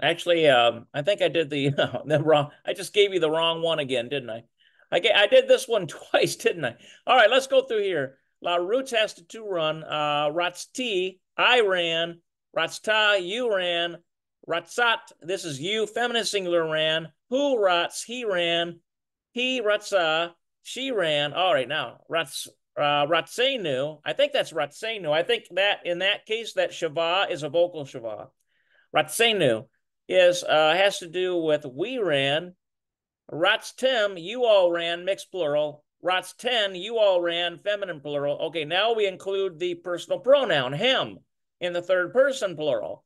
Actually, I think I did the wrong. I just gave you the wrong one again, didn't I? I did this one twice, didn't I? All right, let's go through here. La Roots has to run. Ratsti, I ran. Ratsta, you ran. Ratsat, this is you, feminine singular, ran. Who rats, he ran. He ratsa, she ran. All right, now ratsenu. I think that's ratsenu. I think that in that case, that shava is a vocal shava. Ratsenu is has to do with we ran. Ratstem, you all ran, mixed plural. Ratsten, you all ran, feminine plural. Okay, now we include the personal pronoun, hem, in the third person plural.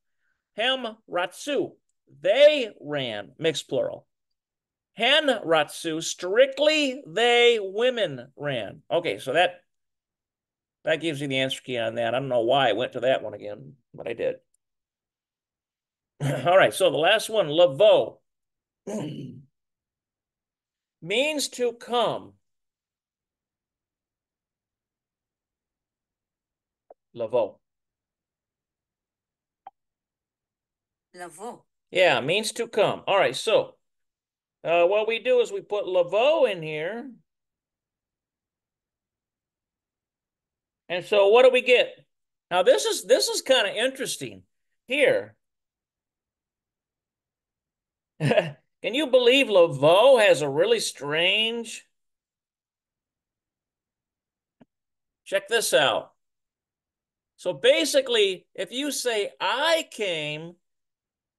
Hem ratsu, they ran, mixed plural. Hen ratsu, strictly they women ran. Okay, so that gives you the answer key on that. I don't know why I went to that one again, but I did. All right, so the last one, lavo, means to come. Lavo. Lavo. Yeah, means to come. All right, so what we do is we put lavo in here. And so what do we get? Now this is kind of interesting here. Can you believe lavo has a really strange? Check this out. So basically, if you say I came,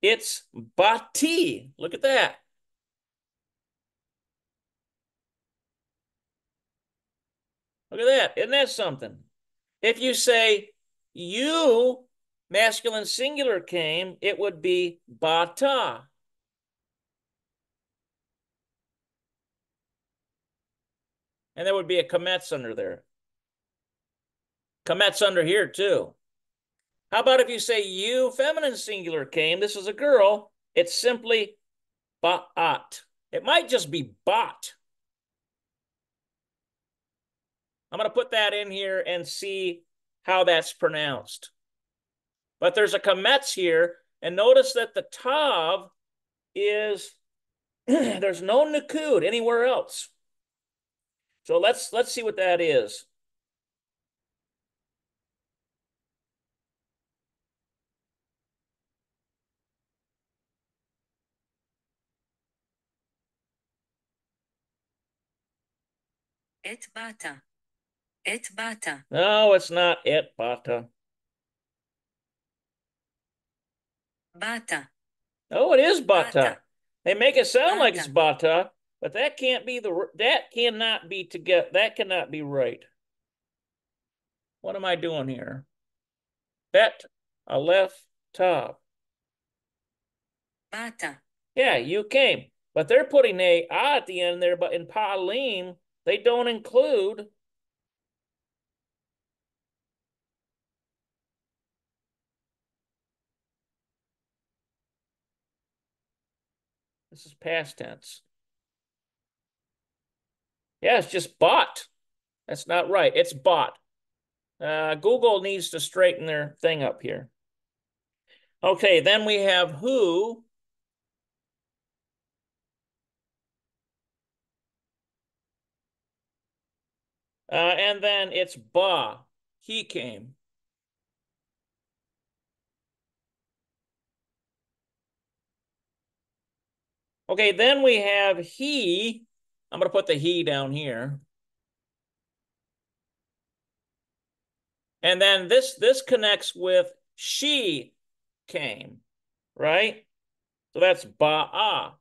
it's bati. Look at that. Look at that. Isn't that something? If you say you, masculine singular, came, it would be bata. And there would be a kametz under there. Kametz under here too. How about if you say you, feminine singular, came, this is a girl, it's simply ba'at. It might just be bot. I'm going to put that in here and see how that's pronounced. But there's a kametz here, and notice that the tav is, there's no nikud anywhere else. So let's see what that is. Et bata. Et bata. No, it's not et bata. Bata. Oh, it is bata. Bata. They make it sound like it's Bata. bata, but that can't be that cannot be together. That cannot be right. What am I doing here? Bet aleph tav. Bata. Yeah, you came. But they're putting a at the end there, but in pa'alim, they don't include this is past tense. Yeah, it's just bought. That's not right. It's bought. Google needs to straighten their thing up here. Okay, then we have who. And then it's ba. He came. Okay, then we have he. I'm going to put the he down here. And then this connects with she came, right? So that's ba'a.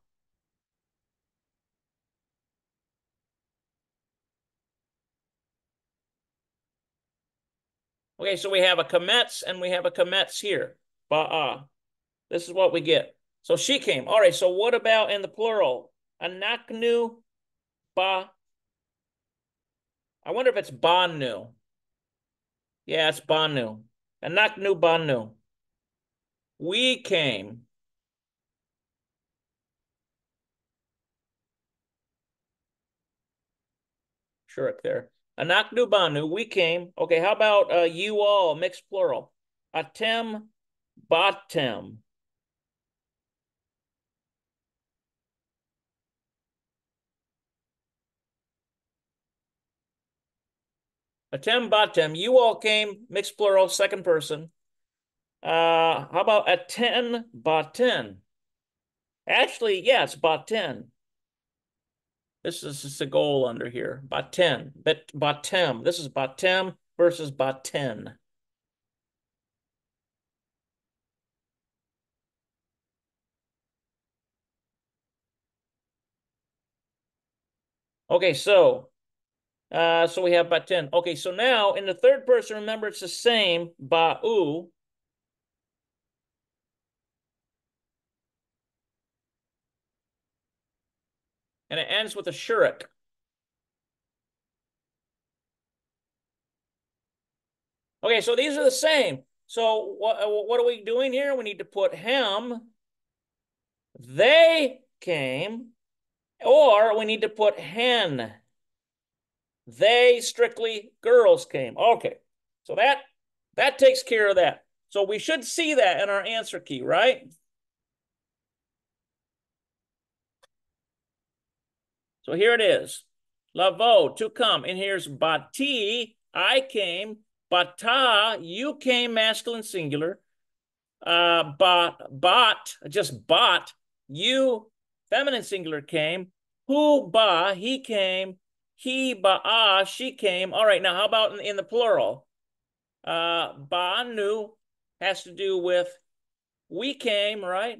Okay, so we have a kametz and we have a kametz here. Ba'a. This is what we get. So she came. All right, so what about in the plural? Anaknu ba. I wonder if it's banu. Yeah, it's banu. Anaknu banu. We came. Sure, there. Anaknu banu. We came. Okay, how about you all, mixed plural? Atem batem. Atem batem. You all came, mixed plural, second person. How about aten baten? Actually, yeah, it's baten. This is the goal under here. Baten. Batem. This is batem versus baten. Okay, so we have baten. Okay, so now in the third person, remember it's the same, ba'u. And it ends with a shurik. Okay, so these are the same. So what are we doing here? We need to put him. They came. Or we need to put hen. They strictly girls came. Okay, so that takes care of that. So we should see that in our answer key, right? So here it is. Lavo, to come. And here's bati, I came. Bata, you came, masculine singular. Bot, just bot, you, feminine singular came. Who ba, he came. He ba'a, she came. All right, now how about in the plural? Ba'anu has to do with we came, right?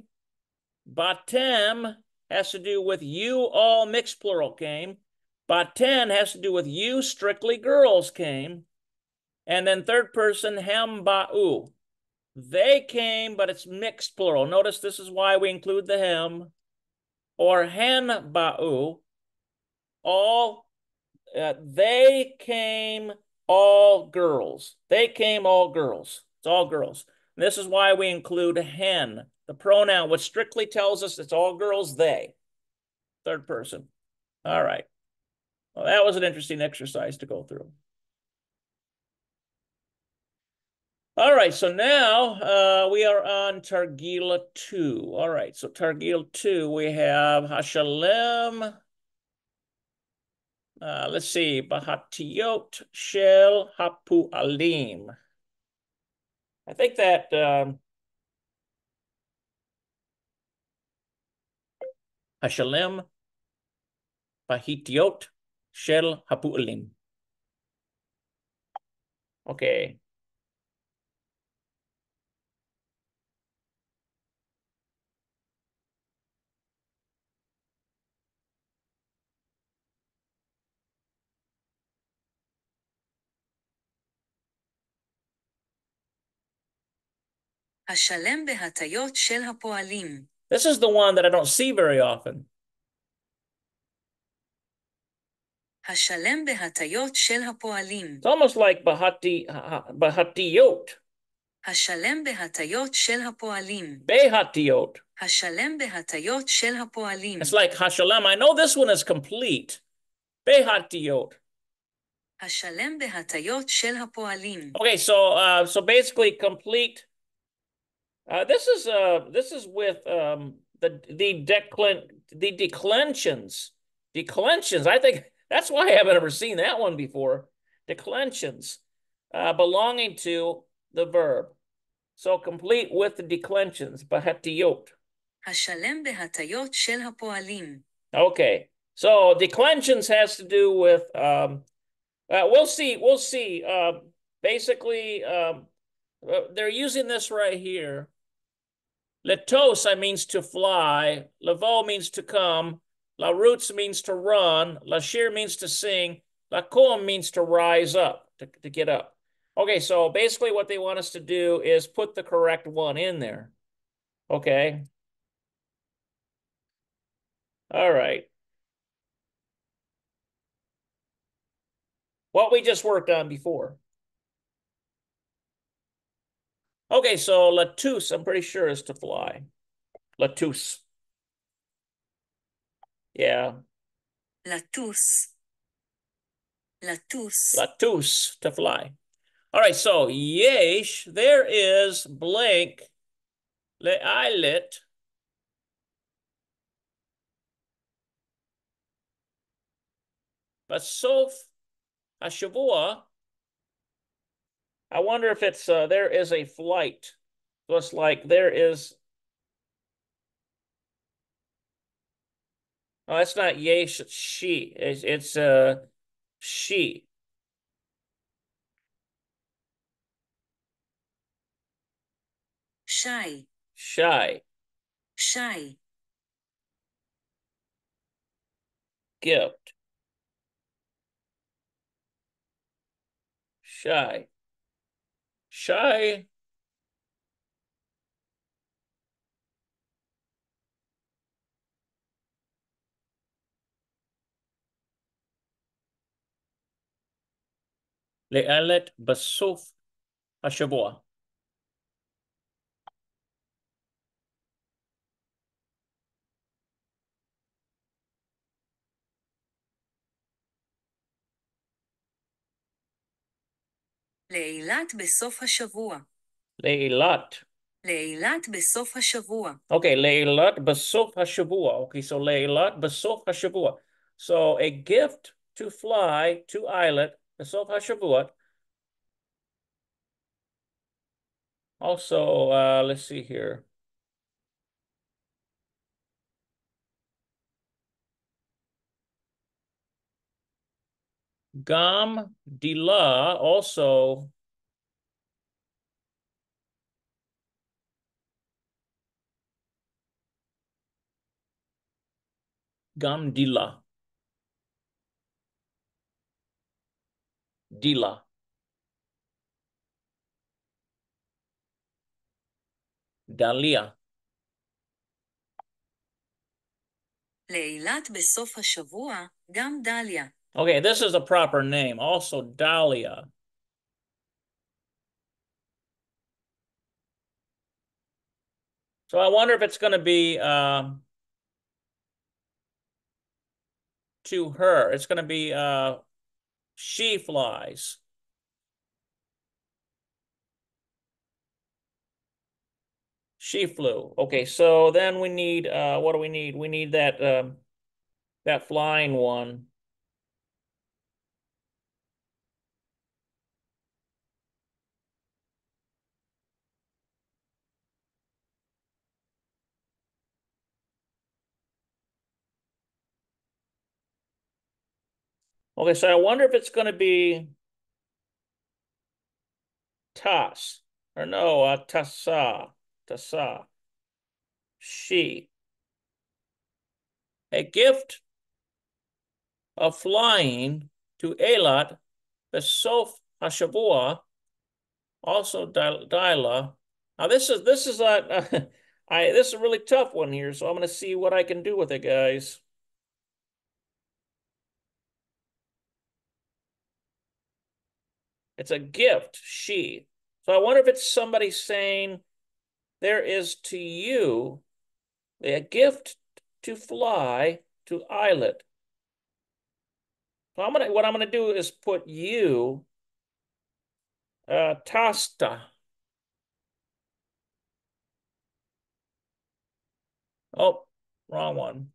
Batem has to do with you all mixed plural came. Baten has to do with you strictly girls came. And then third person, hem ba'u. They came, but it's mixed plural. Notice this is why we include the hem. Or hen ba'u. All, they came all girls. They came all girls. It's all girls. And this is why we include hen, the pronoun, which strictly tells us it's all girls, they. Third person. All right. Well, that was an interesting exercise to go through. All right, so now we are on Targila 2. All right, so Targil 2, we have Hashalem. Let's see, Bahatiot Shel Hapu Alim. I think that Hashalem Bahitiot Shel Hapu Alim. Okay. השלם בהטיות של הפועלים. This is the one that I don't see very often. השלם בהטיות של הפועלים. It's almost like bahatiyot. השלם בהטיות של הפועלים. Behatiyot. השלם בהטיות של הפועלים. It's like hashalem. I know this one is complete. Behatiyot. השלם בהטיות של הפועלים. Okay, so basically complete. This is with the declensions. Declensions. I think that's why I haven't ever seen that one before. Declensions, belonging to the verb. So complete with the declensions. Bahatiyot. השלם בהטיות של הפועלים. Okay, so declensions has to do with we'll see. Basically, they're using this right here. Letosa means to fly. Levo means to come. La roots means to run. La shir means to sing. La kom means to rise up, to get up. Okay, so basically what they want us to do is put the correct one in there. Okay. All right. What we just worked on before. Okay, so latus, I'm pretty sure, is to fly. Latus. Yeah. לטוס. לטוס. Latus, to fly. All right, so yesh, there is blank, le'alet, basof hashavua. I wonder if it's, there is a flight. So it's like there is, oh, it's not yesh, it's she. It's she. שי. Shy. שי. Gift. Shy. Shy. Le'alet basof hashavua. לאילת בסוף השבוע. Le'ilat. לאילת בסוף השבוע. Okay, Leilat Basof Hashavua. Okay, so Leilat Basof Hashavua. So a gift to fly to Islet, Basof Hashavua. Also, let's see here. Gam Dila, also Gam Dila. Dila. Dalia. לאילת בסוף השבוע, גם דליה. Okay, this is a proper name. Also, Dahlia. So I wonder if it's going to be to her. It's going to be she flies. She flew. Okay, so then we need what do we need? We need that flying one. Okay, so I wonder if it's going to be Tas or no, Tasa. Tasa. She. A gift of flying to Eilat, Besof Hashavua, also Dila. Now this is this is a really tough one here, so I'm going to see what I can do with it, guys. It's a gift, she. So I wonder if it's somebody saying there is to you a gift to fly to islet. So what I'm gonna do is put you tasta. Oh, wrong one.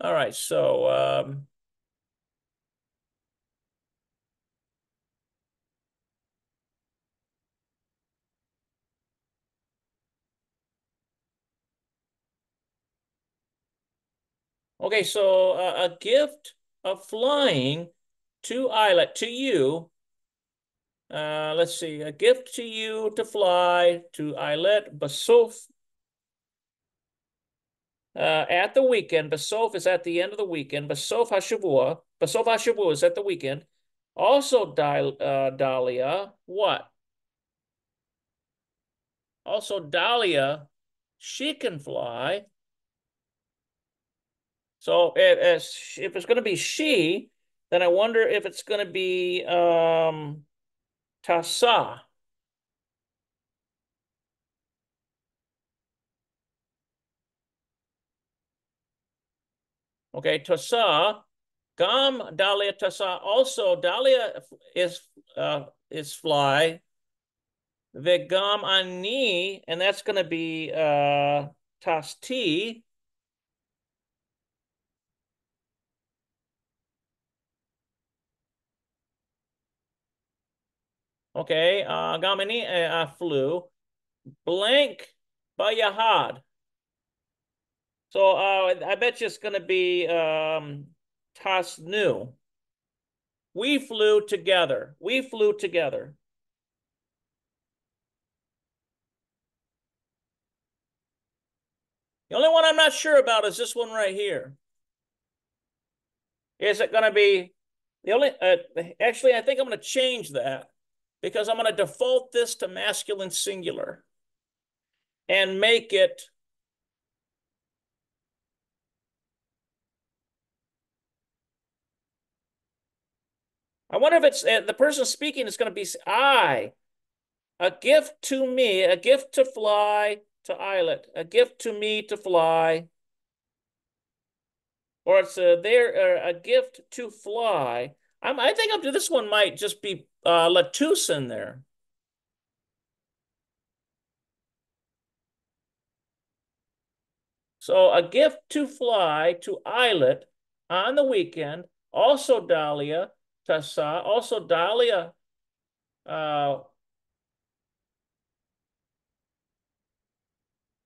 All right, so okay, so a gift of flying to islet to you. Let's see, a gift to you to fly to islet Basof at the weekend. Basof is at the end of the weekend. Basof Hashavua. Basof Hashavua is at the weekend. Also, Dahlia, what? Also, Dahlia, she can fly. So if it's going to be she, then I wonder if it's going to be Tasa. Okay, Tasa, Gam Dahlia Tasa. Also, Dahlia is fly. Vegam Ani, and that's going to be Tasti. Okay, Gamini flew. Blank Bayahad. So I bet you it's going to be Tasnu. We flew together. We flew together. The only one I'm not sure about is this one right here. Is it going to be the only? Actually, I think I'm going to change that because I'm going to default this to masculine singular and make it. I wonder if it's the person speaking is going to be I. A gift to me, a gift to fly to islet, a gift to me to fly, or it's a gift to fly. I think up to this one might just be Latouche in there. So a gift to fly to islet on the weekend. Also Dahlia Tassa. Also Dahlia uh,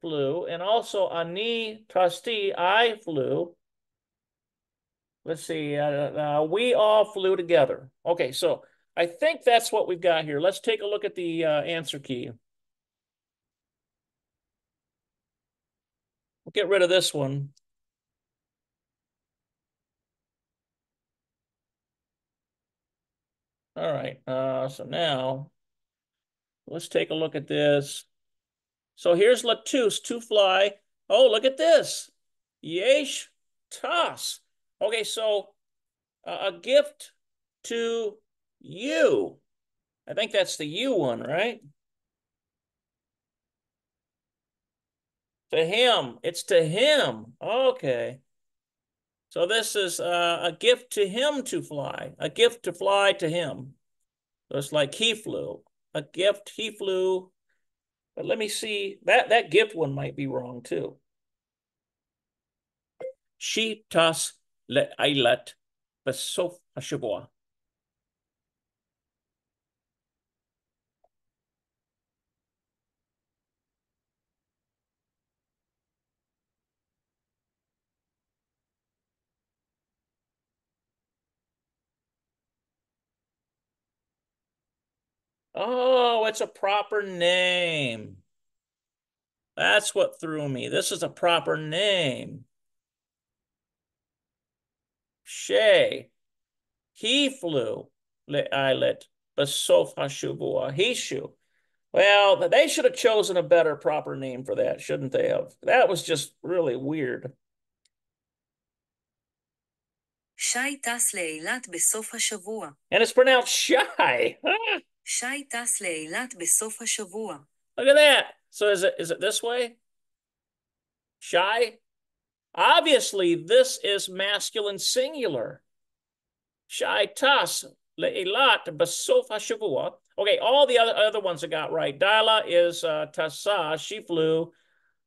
flew, and also Ani Trustee I flew. Let's see. We all flew together. Okay, so I think that's what we've got here. Let's take a look at the answer key. We'll get rid of this one. All right. So now let's take a look at this. So here's Latouche, to fly. Oh, look at this. Yesh tas. Okay, so a gift to you. I think that's the you one, right? To him. It's to him. Okay. So this is a gift to him to fly, a gift to fly to him. So it's like he flew, a gift he flew. But let me see, that gift one might be wrong too. She tas le ailat besof hashabua. Oh, it's a proper name. That's what threw me. This is a proper name. Shay. He flew le ailat besof hashabua. He shoe. Well, they should have chosen a better proper name for that, shouldn't they have? That was just really weird. שי טס לאילת בסוף השבוע. And it's pronounced shy. שי טס לאילת בסוף השבוע. Look at that. So is it this way? Shy? Obviously, this is masculine singular. Shy tas le'ilat besof hashavua. Okay, all the other ones I got right. Dala is tasa, she flew.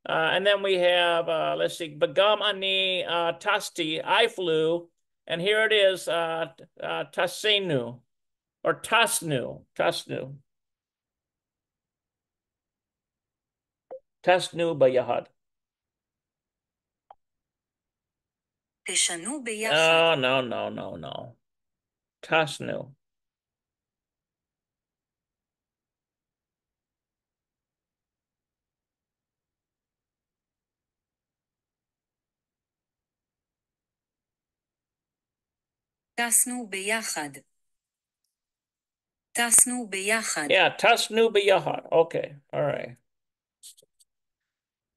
And then we have, let's see, Bagam ani tasti, I flew. And here it is, tasenu, or tasnu. Tasnu bayahad. תשנו ביחד. Oh, no. Tasnu. טסנו ביחד. טסנו ביחד. Yeah, tasnu bayahad. Okay, all right.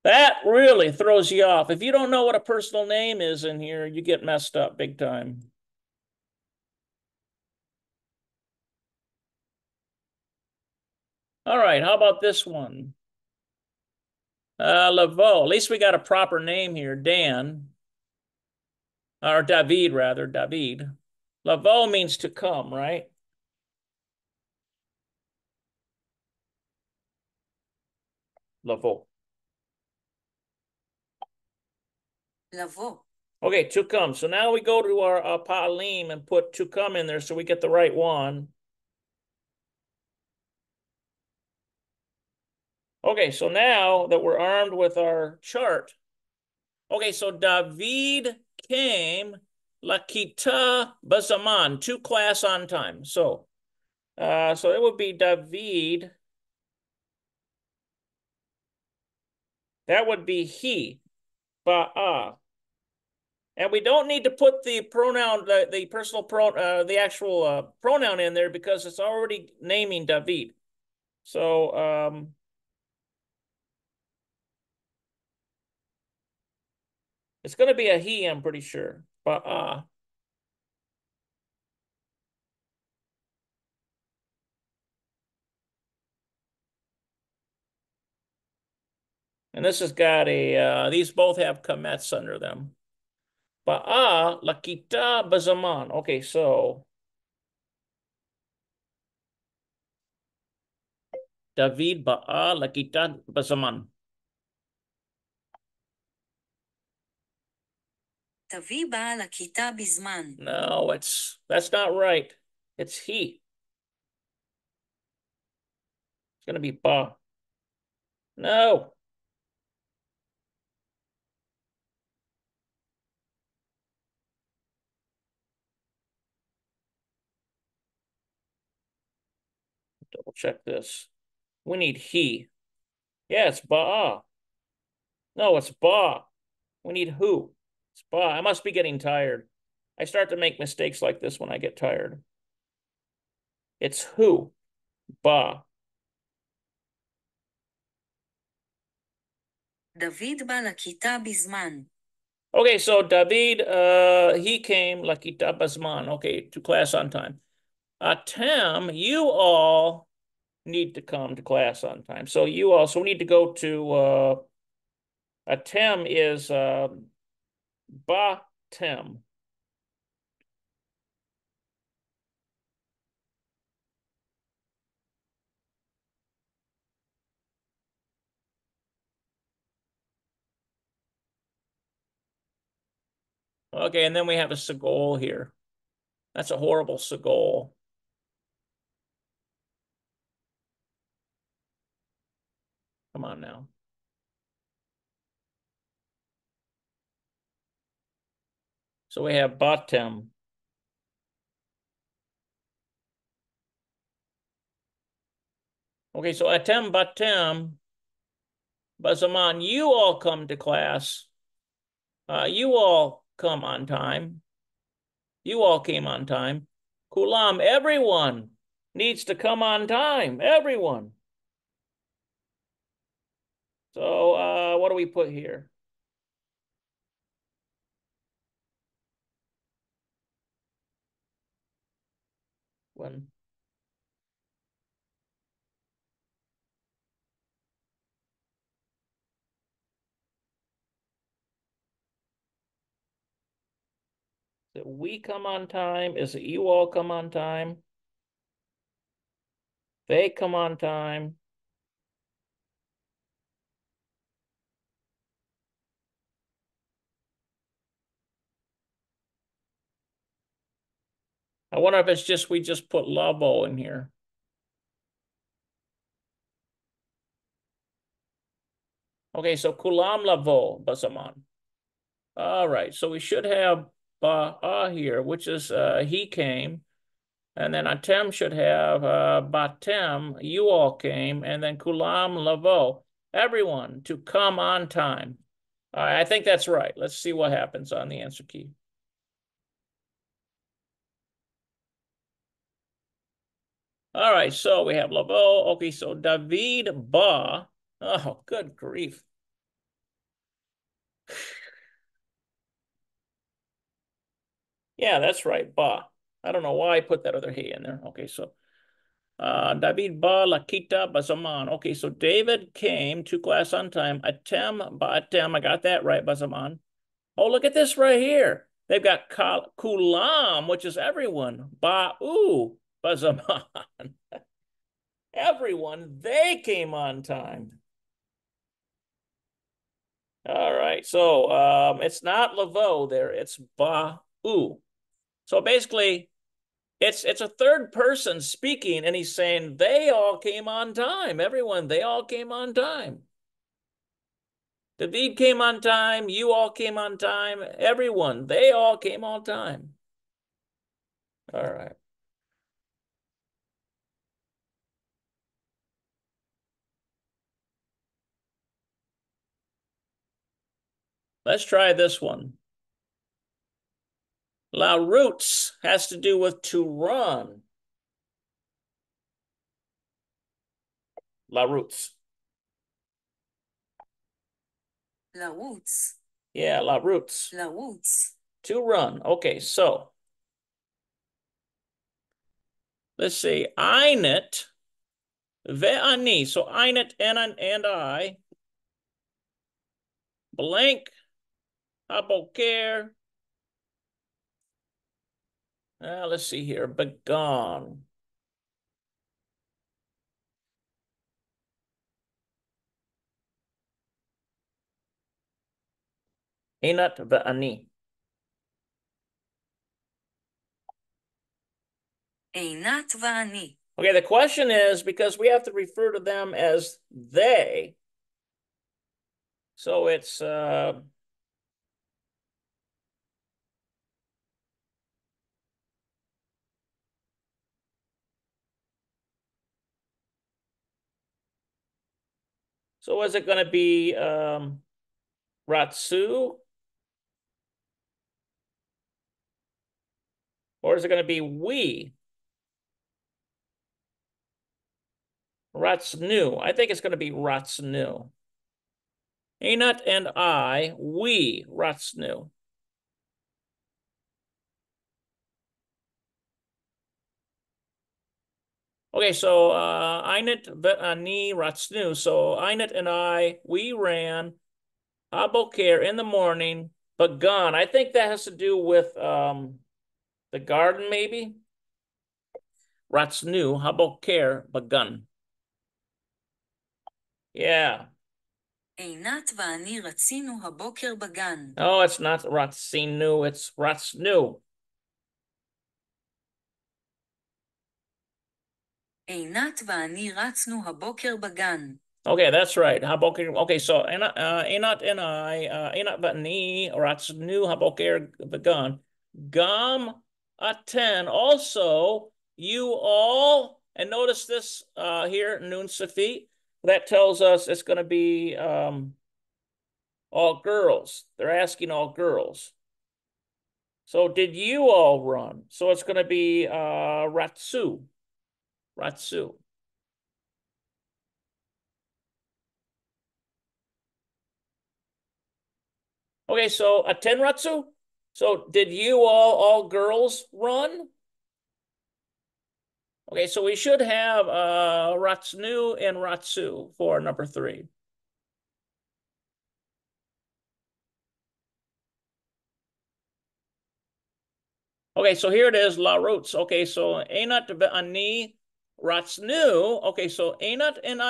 That really throws you off. If you don't know what a personal name is in here, you get messed up big time. All right, how about this one? Laveau. At least we got a proper name here, Dan. Or David, rather, David. Laveau means to come, right? Laveau. לבוא. Okay, to come. So now we go to our Pa'alim and put to come in there so we get the right one. Okay, so now that we're armed with our chart. Okay, so David came Lakita Bazaman, to class on time. So it would be David. That would be he, ba'a. And we don't need to put the pronoun, the personal pronoun, the actual pronoun in there because it's already naming David. So it's going to be a he, I'm pretty sure. Ba'a. And this has got a, these both have kamets under them. Ba'a lakita bazaman. Okay, so David ba'a lakita bazaman. תביא באה לכיתה בזמן. No, that's not right. It's he. It's going to be ba. No. Double check this. We need he. Yeah, it's ba'a. No, it's ba. We need who. It's ba. I must be getting tired. I start to make mistakes like this when I get tired. It's who. Ba. דוד בא לכיתה בזמן. Okay, so David, he came lakita basman. Okay, to class on time. Tem, you all need to come to class on time. So you also need to go to Tem is ba tem. Okay, and then we have a Segol here. That's a horrible Segol. Come on now. So we have Batem. Okay, so Atem Batem, Bazaman, you all come to class. You all come on time. You all came on time. Kulam, everyone needs to come on time. Everyone. So what do we put here? it we come on time? Is it you all come on time? They come on time. I wonder if it's just we just put lavo in here. Okay, so kulam lavo basaman. All right, so we should have ba here, which is he came. And then Atem should have Batem, you all came, and then Kulam Lavo, everyone to come on time. I think that's right. Let's see what happens on the answer key. All right, so we have Lavo. Okay, so David Ba. Oh, good grief. Yeah, that's right, Ba. I don't know why I put that other he in there. Okay, so David ba lakita bazaman. Okay, so David came to class on time. Atem ba atem. I got that right, bazaman. Oh, look at this right here. They've got kulam, which is everyone. Ba'u bazaman. Everyone, they came on time. All right, so it's not lavo there. It's ba'u. So basically, it's a third person speaking, and he's saying they all came on time. Everyone, they all came on time. David came on time. You all came on time. Everyone, they all came on time. All right. Let's try this one. La routes has to do with to run. La routes. לרוץ. Yeah, la routes. לרוץ. To run. Okay, so let's see. Einet ve'ani. So einet and I. Blank. Aboker. Let's see here. Begone. Einat ve'ani. עינת ואני. Okay, the question is, because we have to refer to them as they, so it's so is it going to be Ratsu? Or is it going to be we? Ratsnu. I think it's going to be Ratsnu. Einat and I, we, Ratsnu. Okay, so Einat ve'ani Ratsnu. So Einat and I, we ran Aboker in the morning, but gone. I think that has to do with the garden, maybe. Ratsnu, Haboker, begun. Yeah. עינת ואני רצינו הבוקר בגן. Oh, it's not Ratsinu, it's Ratsnu. עינת ואני רצנו הבוקר בגן. Okay, that's right. Haboker. Okay, so Einat and I, Einat va'ni Ratsnu Haboker begun. Gam aten. Also, you all, and notice this here, Nun Safit, that tells us it's going to be all girls. They're asking all girls. So did you all run? So it's going to be Ratsu. Ratsu. Okay, so aten Ratsu. So did you all girls run? Okay, so we should have Ratsnu and Ratsu for number 3. Okay, so here it is, la roots. Okay, so enat ve'ani ratznu. Okay, so enat and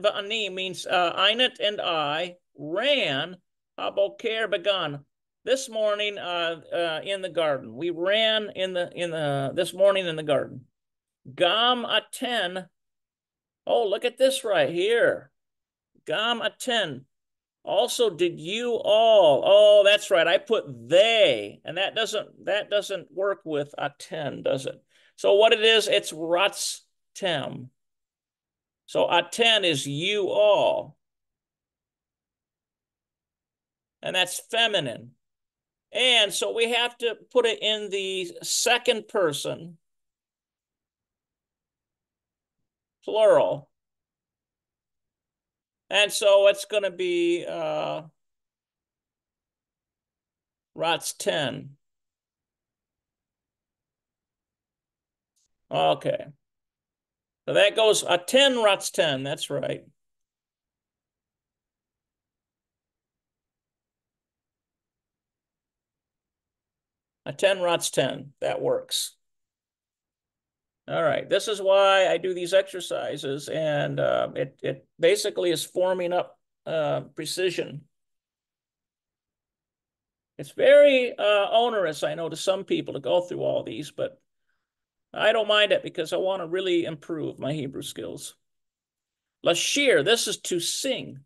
ve'ani means Einat and I ran haboker began this morning in the garden. We ran in the this morning in the garden. Gam aten. Oh, look at this right here. Gam aten. Also, did you all? Oh, that's right. I put they, and that doesn't work with aten, does it? So what it is, it's ratztem. So aten is you all, and that's feminine. And so we have to put it in the second person, plural. And so it's going to be ratzten. Okay. So that goes aten ratzten. That's right. Aten ratzten. That works. All right, this is why I do these exercises, and it basically is forming up precision. It's very onerous, I know, to some people to go through all these, but I don't mind it because I want to really improve my Hebrew skills. Lashir, this is to sing.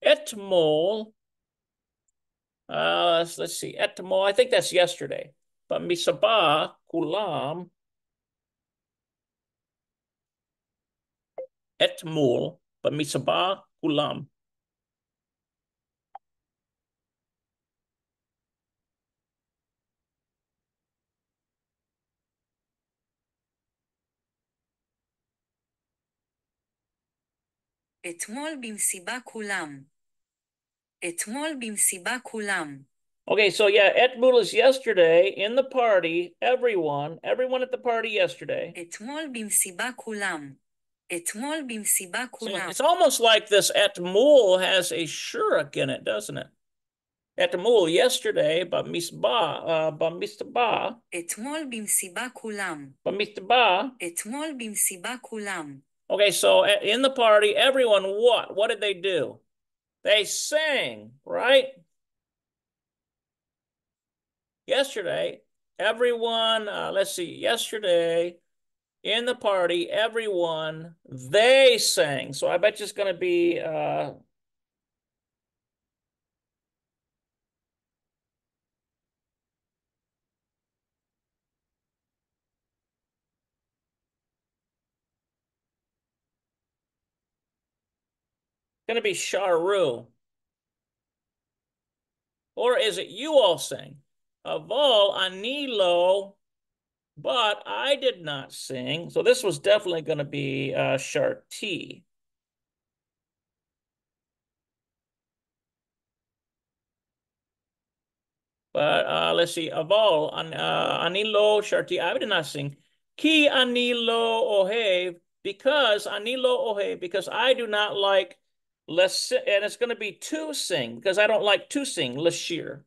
Etmol, let's see, etmol, I think that's yesterday. But misabah, kulam, etmol, but misabah, kulam. אתמול במסיבה כולם. אתמול במסיבה כולם. Okay, so yeah, etmul is yesterday in the party. Everyone at the party yesterday. אתמול במסיבה כולם. אתמול במסיבה So כולם. it's almost like this etmul has a shuruk in it, doesn't it? Etmul yesterday, but misbah, אתמול במסיבה כולם. misbah. אתמול במסיבה כולם. Okay, so in the party, everyone what? What did they do? They sang, right? Yesterday, everyone, let's see, yesterday in the party, everyone, they sang. So I bet you it's going to be sharu. Or is it you all sing? Aval anilo, but I did not sing. So this was definitely going to be sharti. But let's see, aval anilo sharti. I did not sing. Ki anilo ohev, because anilo ohev, because I do not like let's, and it's going to be to sing because I don't like to sing lashir.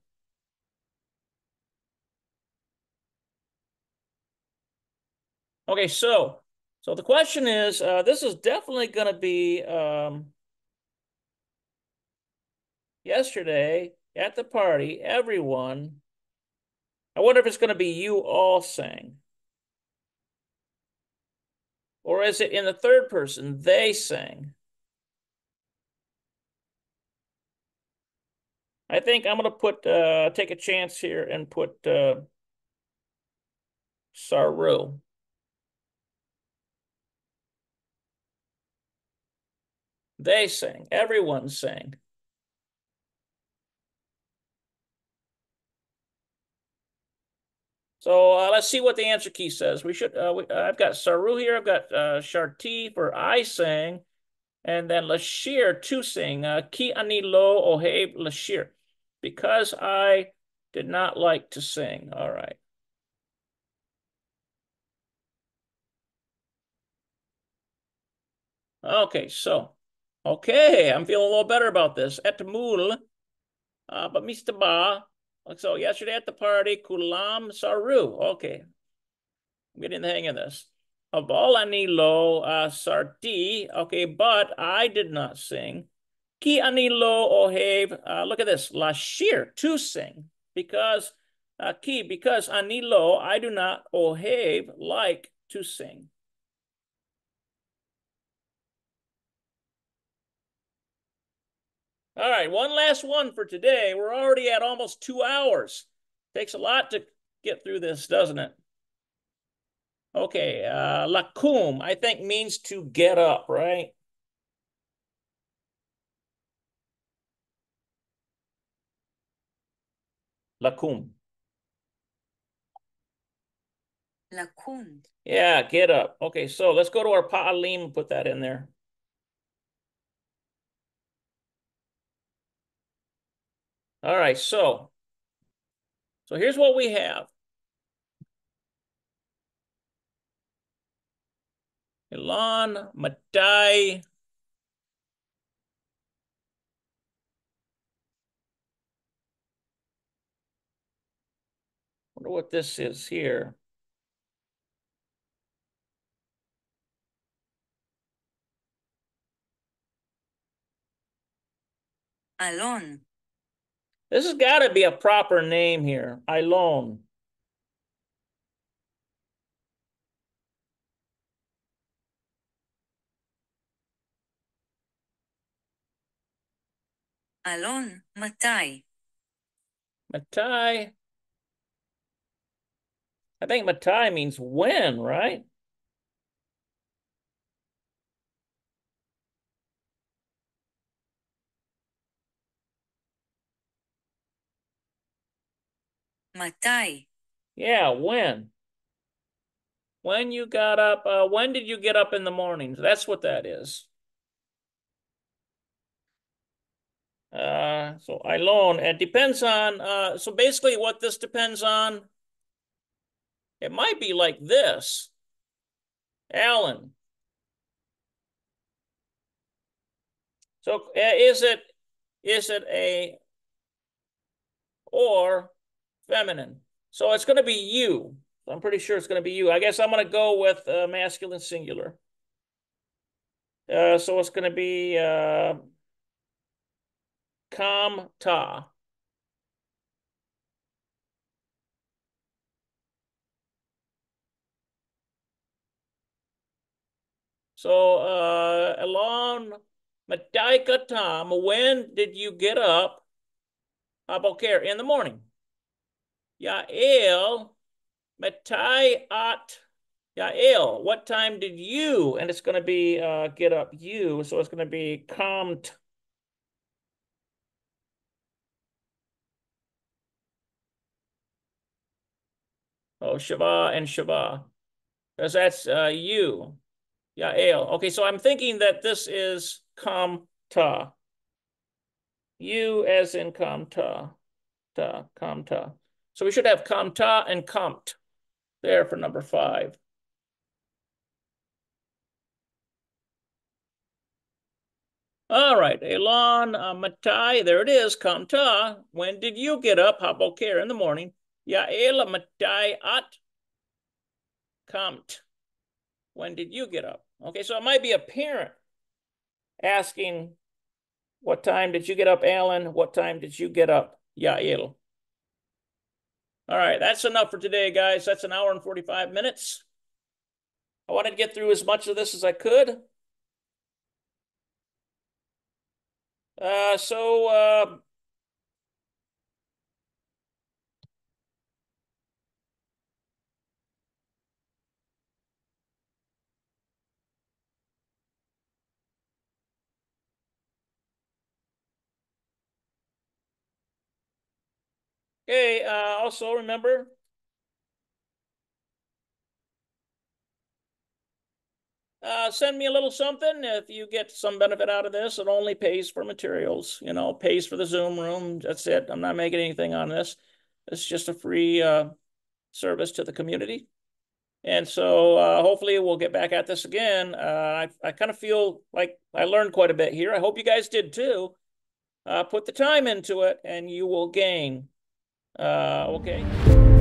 Okay, so the question is, this is definitely going to be yesterday at the party, everyone. I wonder if it's going to be you all sang. Or is it in the third person, they sang? I think I'm going to put, take a chance here and put Saru. They sang. Everyone sang. So let's see what the answer key says. We should. I've got Saru here. I've got Sharti for I sang, and then Lashir to sing. Ki ani lo oheb Lashir, because I did not like to sing. All right. Okay, so okay, I'm feeling a little better about this. Etmul, but mistaba. So yesterday at the party, kulam saru. Okay, I'm getting the hang of this. Aval ani lo sarti. Okay, but I did not sing. Ki ani lo ohev. Look at this. Lashir, to sing. Because because ani lo, I do not ohev, like to sing. All right, one last one for today. We're already at almost 2 hours. Takes a lot to get through this, doesn't it? Okay, lakum, I think means to get up, right? Lakum. לקום, Yeah, get up. Okay, so let's go to our pa'alim and put that in there. All right, so here's what we have. Ilan, Matai. Wonder what this is here. אלון, This has got to be a proper name here. Ilon. אלון, מתי? Matai. I think Matai means when, right? מתי? Yeah, when. When you got up, when did you get up in the mornings? That's what that is. So Ilon, it depends on, so basically what this depends on, it might be like this. Alan. So is it a or feminine? So it's going to be you. I'm pretty sure it's going to be you. I guess I'm going to go with masculine singular. So it's going to be kam ta. So Elon Madaika Tom, when did you get up? Aboker in the morning. Yael Matai at Yael, what time did you? And it's going to be get up you. So it's going to be kamt. Oh, Shiva and Shiva. Because that's you. Yael. Okay, so I'm thinking that this is kamta. You as in kamta. Kamta. So we should have kamta and kamt there for number 5. All right, Elon Matai, there it is, kamta. When did you get up? Haboker in the morning. Yael Matai at kamt. When did you get up? Okay, so it might be a parent asking, what time did you get up, Alan? What time did you get up, Yael? All right, that's enough for today, guys. That's an hour and 45 minutes. I wanted to get through as much of this as I could. So okay, also remember, send me a little something if you get some benefit out of this. It only pays for materials, pays for the Zoom room. That's it. I'm not making anything on this. It's just a free service to the community. And so hopefully we'll get back at this again. I kind of feel like I learned quite a bit here. I hope you guys did too. Put the time into it and you will gain. Okay.